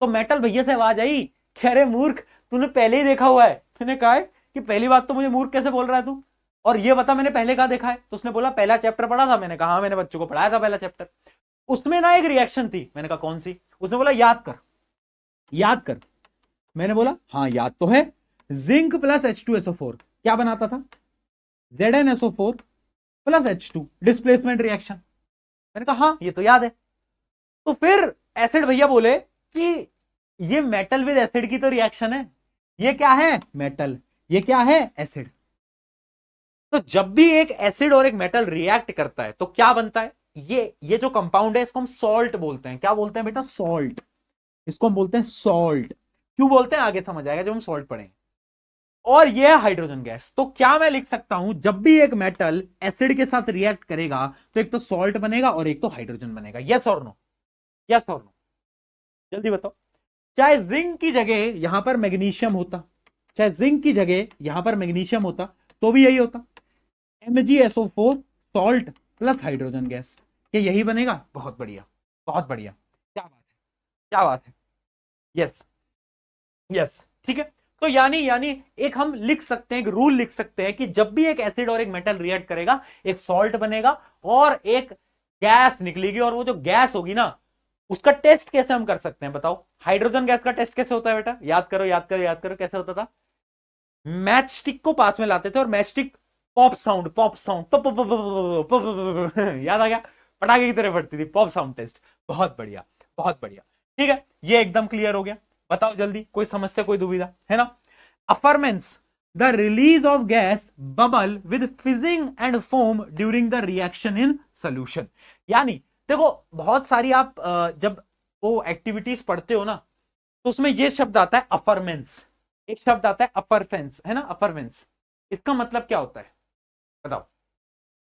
तो मेटल भैया से आवाज आई, कह रहे मूर्ख तूने पहले ही देखा हुआ है। मैंने कहा है कि पहली बात तो मुझे मूर्ख कैसे बोल रहा है तू, और ये बता मैंने पहले कहा देखा है? तो उसने बोला पहला चैप्टर पढ़ा था। मैंने कहा हाँ मैंने बच्चों को पढ़ाया था पहला चैप्टर। उसमें ना एक रिएक्शन थी, मैंने कहा कौन सी? उसने बोला याद कर, याद कर। मैंने बोला हाँ याद तो है, जिंक प्लस H2SO4 क्या बनाता था? ZnSO4 plus H2, displacement reaction. मैंने कहा हाँ ये तो याद है। तो फिर एसिड भैया बोले कि ये मेटल विद एसिड की तो रिएक्शन है, ये क्या है? मेटल, ये क्या है? एसिड। तो जब भी एक एसिड और एक मेटल रिएक्ट करता है तो क्या बनता है? ये जो कंपाउंड है इसको हम सॉल्ट बोलते हैं। क्या बोलते हैं बेटा? सॉल्ट। इसको हम बोलते हैं सॉल्ट। क्यों बोलते हैं आगे समझ आएगा जब हम सॉल्ट पढ़ेंगे। और ये है हाइड्रोजन गैस। तो क्या मैं लिख सकता हूं, जब भी एक मेटल एसिड के साथ रिएक्ट करेगा तो एक तो सॉल्ट बनेगा और एक तो हाइड्रोजन बनेगा। यस और नो? यस और नो? जल्दी बताओ। चाहे जिंक की जगह यहां पर मैग्नीशियम होता, चाहे जिंक की जगह यहां पर मैग्नीशियम होता तो भी यही होता, MgSO4 salt plus hydrogen gas. ये यही बनेगा। बहुत बढ़िया, बहुत बढ़िया, क्या बात है, क्या बात है। यस यस, ठीक है। तो यानी एक हम लिख सकते हैं, एक रूल लिख सकते हैं कि जब भी एक एसिड और एक मेटल रिएक्ट करेगा एक सॉल्ट बनेगा और एक गैस निकलेगी, और वो जो गैस होगी ना उसका टेस्ट कैसे हम कर सकते हैं बताओ? हाइड्रोजन गैस का टेस्ट कैसे होता है बेटा? याद करो याद करो याद करो, कैसे होता था? मैच स्टिक को पास में लाते थे और match stick pop sound, pop sound, याद आ गया? पटाखे की तरह फटती थी, पॉप साउंड टेस्ट। बहुत बढ़िया, बहुत बढ़िया। ठीक है, ये एकदम क्लियर हो गया। बताओ जल्दी, कोई समस्या, कोई दुविधा है ना? Effervescence, the release of gas bubble with fizzing and foam during the reaction in solution. यानी देखो बहुत सारी आप जब वो एक्टिविटीज पढ़ते हो ना तो उसमें ये शब्द आता है अफर्मेंस, एक शब्द आता है अफरफेंस, है ना, अफरवेंस। इसका मतलब क्या होता है बताओ?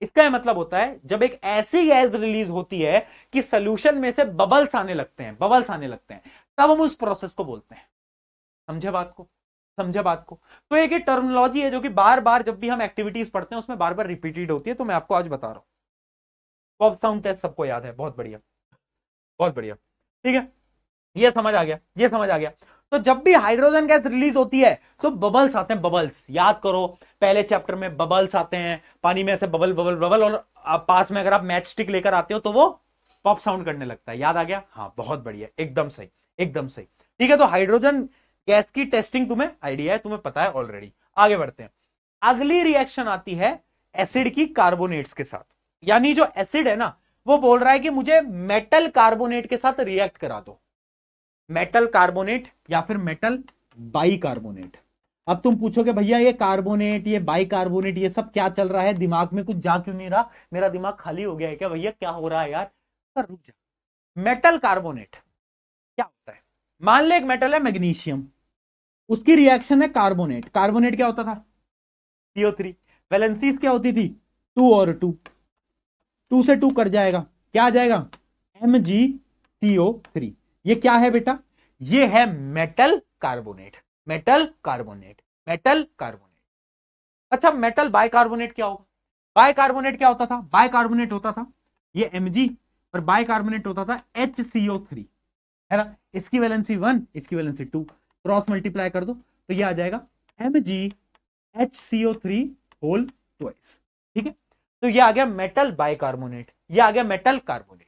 इसका यह मतलब होता है जब एक ऐसी गैस रिलीज होती है कि सोल्यूशन में से बबल्स आने लगते हैं, बबल्स आने लगते हैं, तब हम उस प्रोसेस को बोलते हैं। समझे बात को? समझे बात को? तो एक टर्मिनोलॉजी है जो कि बार बार जब भी हम एक्टिविटीज पढ़ते हैं उसमें बार बार रिपीटेड होती है, तो मैं आपको आज बता रहा हूं। पॉप साउंड टेस्ट सबको याद है, बहुत बढ़िया, बहुत बढ़िया। ठीक है, ये समझ आ गया, ये समझ आ गया। तो जब भी हाइड्रोजन गैस रिलीज होती है तो बबल्स आते हैं, बबल्स। याद करो पहले चैप्टर में बबल्स आते हैं, पानी में ऐसे बबल बबल बबल, और आप पास में अगर आप मैच स्टिक लेकर आते हो तो वो पॉप साउंड करने लगता है। याद आ गया? हाँ बहुत बढ़िया, एकदम सही, एकदम सही। ठीक है, तो हाइड्रोजन गैस की टेस्टिंग तुम्हें आइडिया है, तुम्हें पता है ऑलरेडी। आगे बढ़ते हैं। अगली रिएक्शन आती है एसिड की कार्बोनेट्स के साथ। यानी जो एसिड है ना, वो बोल रहा है कि मुझे मेटल कार्बोनेट के साथ रिएक्ट करा दो, मेटल कार्बोनेट या फिर मेटल बाइकार्बोनेट। अब तुम पूछोगे भैया ये कार्बोनेट, ये बाइकार्बोनेट, ये सब क्या चल रहा है, दिमाग में कुछ जा क्यों नहीं रहा, मेरा दिमाग खाली हो गया है क्या भैया, क्या हो रहा है यार? तो रुक जा। मेटल कार्बोनेट क्या होता है? मान ले एक मेटल है मैग्नीशियम, उसकी रिएक्शन है कार्बोनेट। कार्बोनेट क्या होता था? CO3। वैलेंसीज क्या होती थी? 2 और 2, 2 से 2 कट जाएगा, क्या आ जाएगा? MgCO3। ये क्या है बेटा? ये है metal carbonate, metal carbonate, metal carbonate. अच्छा, मेटल बाइकार्बोनेट क्या होगा? बाइकार्बोनेट क्या होता था? बाइकार्बोनेट होता था ये Mg, और बाइकार्बोनेट होता था HCO3, है ना? इसकी वैलेंसी 1, इसकी वैलेंसी 2, क्रॉस मल्टीप्लाई कर दो तो ये आ जाएगा MgHCO3 होल ट्वाइस। ठीक है, तो ये आ गया मेटल बाइकार्बोनेट, ये आ गया मेटल कार्बोनेट।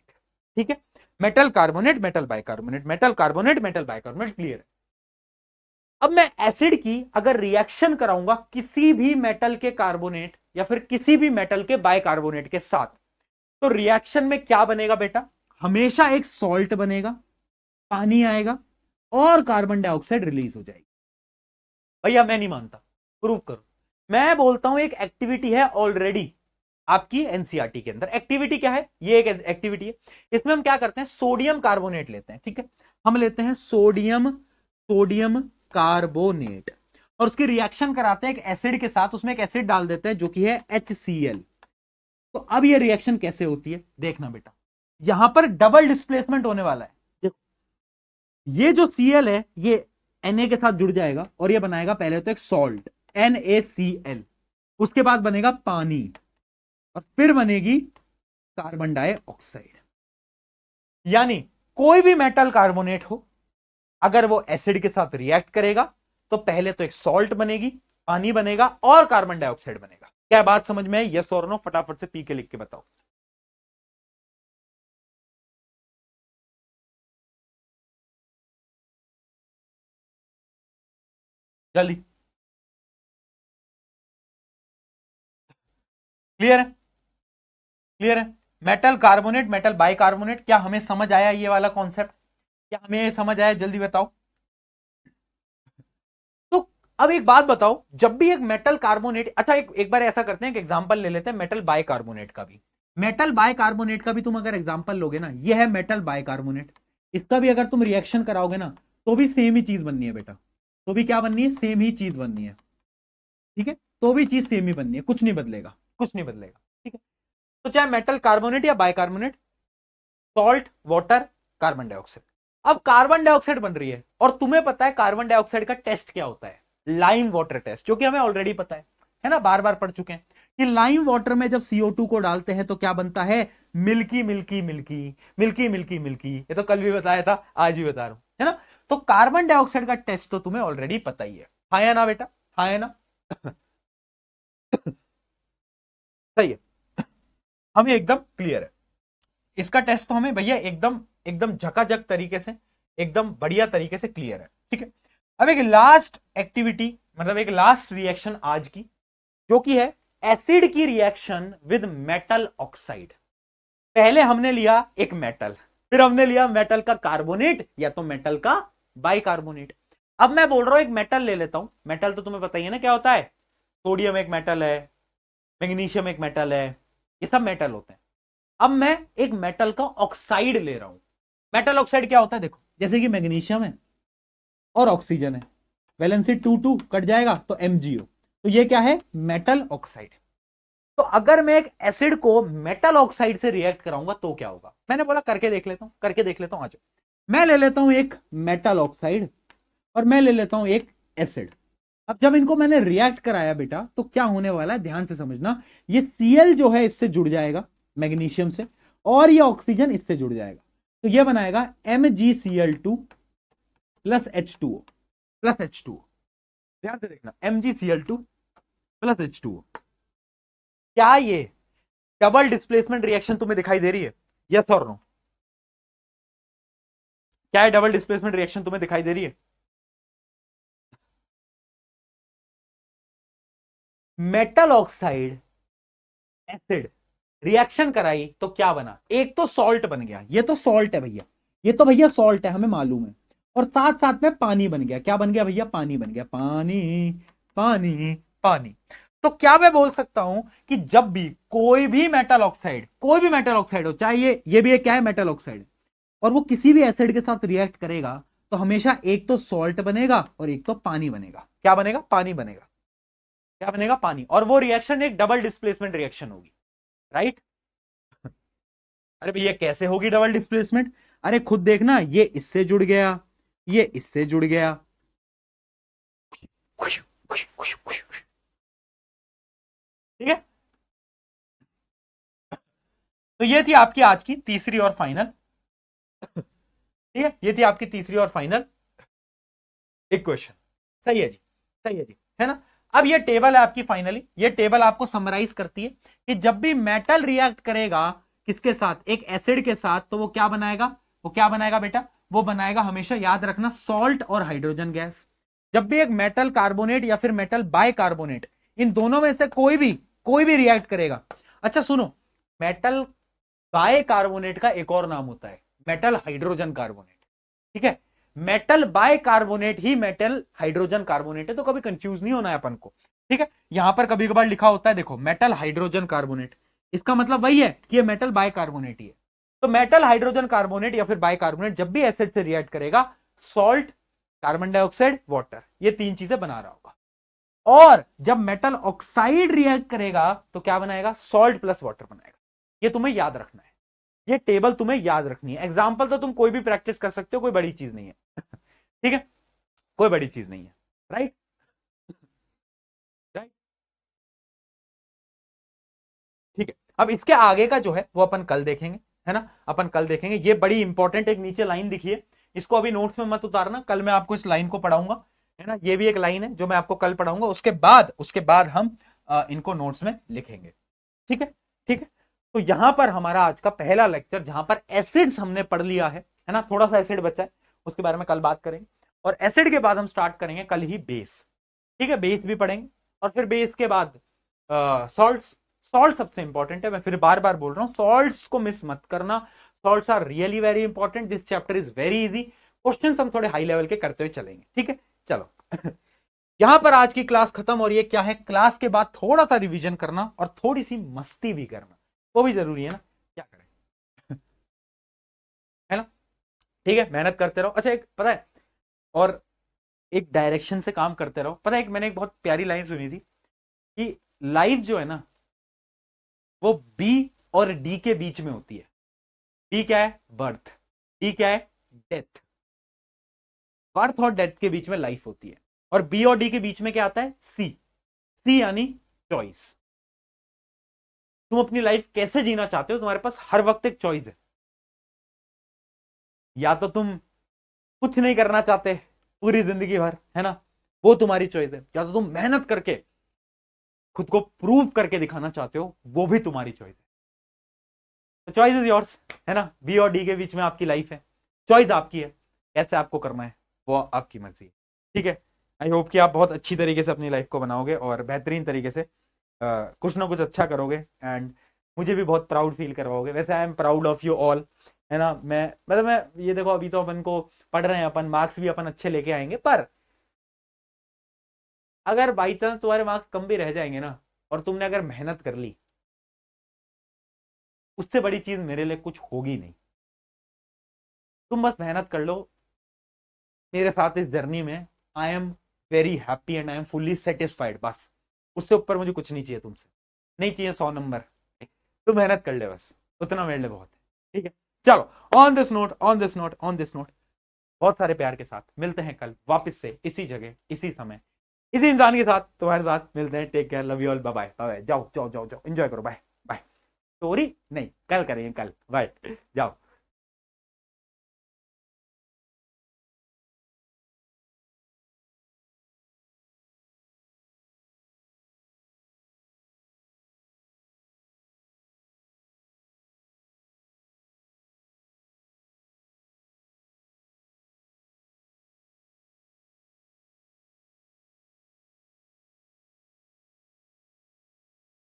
ठीक है, metal carbonate, metal bicarbonate, metal carbonate, metal bicarbonate, clear है। अब मैं एसिड की अगर रिएक्शन कराऊंगा किसी भी मेटल के कार्बोनेट या फिर किसी भी मेटल के बाइकार्बोनेट के साथ, तो रिएक्शन में क्या बनेगा बेटा? हमेशा एक सॉल्ट बनेगा, पानी आएगा और कार्बन डाइऑक्साइड रिलीज हो जाएगी। भैया मैं नहीं मानता, प्रूव करो। मैं बोलता हूं एक एक्टिविटी है ऑलरेडी आपकी एनसीईआरटी के अंदर। एक्टिविटी क्या है? ये एक एक्टिविटी है, इसमें हम क्या करते हैं, सोडियम कार्बोनेट लेते हैं। ठीक है, हम लेते हैं सोडियम कार्बोनेट और उसकी रिएक्शन कराते हैं एक एसिड के साथ, उसमें एक एसिड डाल देते हैं जो कि है HCl। तो अब ये रिएक्शन कैसे होती है देखना बेटा, यहां पर डबल डिस्प्लेसमेंट होने वाला है। देखो, ये जो Cl है ये Na के साथ जुड़ जाएगा और ये बनाएगा पहले तो एक सॉल्ट NaCl, उसके बाद बनेगा पानी और फिर बनेगी कार्बन डाइऑक्साइड। यानी कोई भी मेटल कार्बोनेट हो, अगर वो एसिड के साथ रिएक्ट करेगा तो पहले तो एक सॉल्ट बनेगी, पानी बनेगा और कार्बन डाइऑक्साइड बनेगा। क्या बात समझ में है? यस और नो फटाफट से पी के लिख के बताओ। जल्दी। क्लियर है? क्लियर है? मेटल कार्बोनेट, मेटल बाइकार्बोनेट, क्या हमें समझ आया ये वाला कॉन्सेप्ट? क्या हमें समझ आया? जल्दी बताओ। तो अब एक बात बताओ, जब भी एक मेटल कार्बोनेट, अच्छा एक बार ऐसा करते हैं, एक एग्जांपल ले लेते हैं मेटल बाइकार्बोनेट का भी। मेटल बाइकार्बोनेट का भी तुम अगर एग्जांपल लोगे ना, ये है मेटल बाइकार्बोनेट, इसका भी अगर तुम रिएक्शन कराओगे ना तो भी सेम ही चीज बननी है बेटा। तो भी क्या बननी है? सेम ही चीज बननी है। ठीक है, तो भी चीज सेम ही बननी है, कुछ नहीं बदलेगा, कुछ नहीं बदलेगा। ठीक है, तो चाहे मेटल कार्बोनेट या bicarbonate, salt, water, carbon dioxide. अब कार्बन डाइऑक्साइड बन रही है और तुम्हें पता है कार्बन डाइऑक्साइड का टेस्ट क्या होता है? लाइम वाटर टेस्ट, जो कि हमें ऑलरेडी पता है ना, बार बार पढ़ चुके हैं कि लाइम वाटर में जब CO2 को डालते हैं तो क्या बनता है? Milky milky milky milky milky milky. ये तो कल भी बताया था, आज भी बता रहा हूं, है ना? तो कार्बन डाइऑक्साइड का टेस्ट तो तुम्हें ऑलरेडी पता ही है, हाँ या ना बेटा? हाँ या ना? सही है, हमें एकदम क्लियर है। इसका टेस्ट तो हमें भैया एकदम एकदम झकाझक तरीके से, एकदम बढ़िया तरीके से क्लियर है। ठीक है, अब एक लास्ट एक्टिविटी, मतलब एक लास्ट रिएक्शन आज की, जो कि है एसिड की रिएक्शन विद मेटल ऑक्साइड। पहले हमने लिया एक मेटल, फिर हमने लिया मेटल का कार्बोनेट या तो मेटल का बाइकार्बोनेट। अब मैं बोल रहा हूं एक मेटल ले लेता हूं। मेटल तो तुम्हें पता ही है ना क्या होता है? सोडियम एक मेटल है, मैग्नीशियम एक मेटल है, ये सब मेटल होते हैं। अब मैं एक मेटल का ऑक्साइड ले रहा हूं। मेटल ऑक्साइड क्या होता है? देखो, जैसे कि मैग्नीशियम है और ऑक्सीजन है, वैलेंसी 2 कट जाएगा तो MgO, तो ये क्या है? Metal oxide. तो अगर मैं एक एसिड को मेटल ऑक्साइड से रिएक्ट कराऊंगा तो क्या होगा? मैंने बोला करके देख लेता हूं, करके देख लेता हूं। आज मैं ले लेता हूं एक मेटल ऑक्साइड और मैं ले लेता हूं एक एसिड। अब जब इनको मैंने रिएक्ट कराया बेटा तो क्या होने वाला है, ध्यान से समझना। ये Cl जो है इससे जुड़ जाएगा मैग्नीशियम से, और ये ऑक्सीजन इससे जुड़ जाएगा, तो ये बनाएगा MgCl2 plus H2O plus H2O। ध्यान से देखना, MgCl2 प्लस H2O। क्या ये डबल डिस्प्लेसमेंट रिएक्शन तुम्हें दिखाई दे रही है? यस और नो? क्या है डबल डिस्प्लेसमेंट रिएक्शन तुम्हें दिखाई दे रही है? मेटल ऑक्साइड एसिड रिएक्शन कराई तो क्या बना, एक तो सॉल्ट बन गया, ये तो सॉल्ट है भैया, ये तो भैया सॉल्ट है हमें मालूम है, और साथ साथ में पानी बन गया, क्या बन गया भैया, पानी बन गया, पानी पानी पानी। तो क्या मैं बोल सकता हूं कि जब भी कोई भी मेटल ऑक्साइड, कोई भी मेटल ऑक्साइड हो, चाहे ये भी क्या है, मेटल ऑक्साइड, और वो किसी भी एसिड के साथ रिएक्ट करेगा तो हमेशा एक तो सॉल्ट बनेगा और एक तो पानी बनेगा, क्या बनेगा, पानी बनेगा, क्या बनेगा, पानी, और वो रिएक्शन एक डबल डिस्प्लेसमेंट रिएक्शन होगी, राइट। अरे भैया कैसे होगी डबल डिस्प्लेसमेंट, अरे खुद देखना, ये इससे जुड़ गया, ये इससे जुड़ गया, ठीक है। तो ये थी आपकी आज की तीसरी और फाइनल, ठीक है, ये थी आपकी तीसरी और फाइनल इक्वेशन। सही है जी, सही है जी, है ना। अब ये टेबल है आपकी, फाइनली ये टेबल आपको समराइज करती है कि जब भी मेटल रिएक्ट करेगा किसके साथ, एक एसिड के साथ, तो वो क्या बनाएगा, वो क्या बनाएगा बेटा, वो बनाएगा, हमेशा याद रखना, सॉल्ट और हाइड्रोजन गैस। जब भी एक मेटल कार्बोनेट या फिर मेटल बाय कार्बोनेट, इन दोनों में से कोई भी रिएक्ट करेगा। अच्छा सुनो, मेटल बाय कार्बोनेट का एक और नाम होता है मेटल हाइड्रोजन कार्बोनेट, ठीक है। Metal by carbonate he metal hydrogen carbonate है, तो कभी कंफ्यूज नहीं होना है अपन को, ठीक है। यहां पर कभी कभार लिखा होता है, देखो मेटल हाइड्रोजन कार्बोनेट, इसका मतलब वही है कि ये मेटल बाय कार्बोनेट ही है। तो मेटल हाइड्रोजन कार्बोनेट या फिर बाय कार्बोनेट जब भी एसिड से रिएक्ट करेगा, सॉल्ट, कार्बन डाइऑक्साइड, वाटर, ये तीन चीजें बना रहा होगा। और जब मेटल ऑक्साइड रिएक्ट करेगा तो क्या बनाएगा, सॉल्ट प्लस वाटर बनाएगा। ये तुम्हें याद रखना है, ये टेबल तुम्हें याद रखनी है। एग्जाम्पल तो तुम कोई भी प्रैक्टिस कर सकते हो, कोई बड़ी चीज नहीं है ठीक है, कोई बड़ी चीज नहीं है, राइट राइट, ठीक है। अब इसके आगे का जो है वो अपन कल देखेंगे, है ना, अपन कल देखेंगे। ये बड़ी इंपॉर्टेंट एक नीचे लाइन दिखिए, इसको अभी नोट्स में मत उतारना, कल मैं आपको इस लाइन को पढ़ाऊंगा, है ना। ये भी एक लाइन है जो मैं आपको कल पढ़ाऊंगा, उसके बाद हम इनको नोट्स में लिखेंगे, ठीक है, ठीक है। तो यहां पर हमारा आज का पहला लेक्चर, जहां पर एसिड्स हमने पढ़ लिया है ना, थोड़ा सा एसिड बचा है, उसके बारे में कल बात करेंगे। और एसिड के बाद हम स्टार्ट करेंगे कल ही बेस, ठीक है, बेस भी पढ़ेंगे। और फिर बेस के बाद सॉल्ट्स, सॉल्ट सबसे इंपॉर्टेंट है, मैं फिर बार बार बोल रहा हूं, सॉल्ट्स को मिस मत करना, salts are really very important, this chapter is very easy, question हम थोड़े हाई लेवल के करते हुए चलेंगे, ठीक है। चलो यहां पर आज की क्लास खत्म, और ये क्या है, क्लास के बाद थोड़ा सा रिवीजन करना और थोड़ी सी मस्ती भी करना, वो भी जरूरी है ना, क्या करें है ना, ठीक है, मेहनत करते रहो। अच्छा एक पता है, और एक डायरेक्शन से काम करते रहो। पता है, मैंने एक बहुत प्यारी लाइन सुनी थी कि लाइफ जो है ना वो बी और डी के बीच में होती है। बी क्या है, बर्थ, डी क्या है, डेथ। बर्थ और डेथ के बीच में लाइफ होती है, और बी और डी के बीच में क्या आता है, सी, सी यानी चॉइस। तुम अपनी लाइफ कैसे जीना चाहते हो, तुम्हारे पास हर वक्त एक चॉइस है, या तो तुम कुछ नहीं करना चाहते पूरी जिंदगी भर, है ना, वो तुम्हारी चॉइस है, या तो तुम मेहनत करके खुद को प्रूव करके दिखाना चाहते हो, वो भी तुम्हारी चॉइस है। तो चॉइस इज योर्स, है ना, बी और डी के बीच में आपकी लाइफ है, चॉइस आपकी है, कैसे आपको करना है वो आपकी मर्जी है, ठीक है। आई होप कि आप बहुत अच्छी तरीके से अपनी लाइफ को बनाओगे और बेहतरीन तरीके से कुछ ना कुछ अच्छा करोगे, एंड मुझे भी बहुत प्राउड फील करवाओगे। वैसे I am proud of you all, है ना। मैं ये देखो, अभी तो अपन को पढ़ रहे हैं, अपन मार्क्स भी अपन अच्छे लेके आएंगे, पर अगर बाई चांस तुम्हारे मार्क्स कम भी रह जाएंगे ना, और तुमने अगर मेहनत कर ली, उससे बड़ी चीज मेरे लिए कुछ होगी नहीं। तुम बस मेहनत कर लो मेरे साथ इस जर्नी में, I am very happy and I am fully satisfied, बस उससे ऊपर मुझे कुछ नहीं चाहिए तुमसे, नहीं चाहिए 100 नंबर, तुम मेहनत कर ले बस, उतना मेरे लिए बहुत है, ठीक है। चलो on this note, on this note, on this note, बहुत सारे प्यार के साथ मिलते हैं कल वापस से इसी जगह, इसी समय, इसी इंसान के साथ, तुम्हारे साथ मिलते हैं। Take care, love you all, bye bye bye, जाओ जाओ जाओ जाओ, एंजॉय करो, बाय बाय। स्टोरी नहीं, कल करेंगे, कल, बाय, जाओ।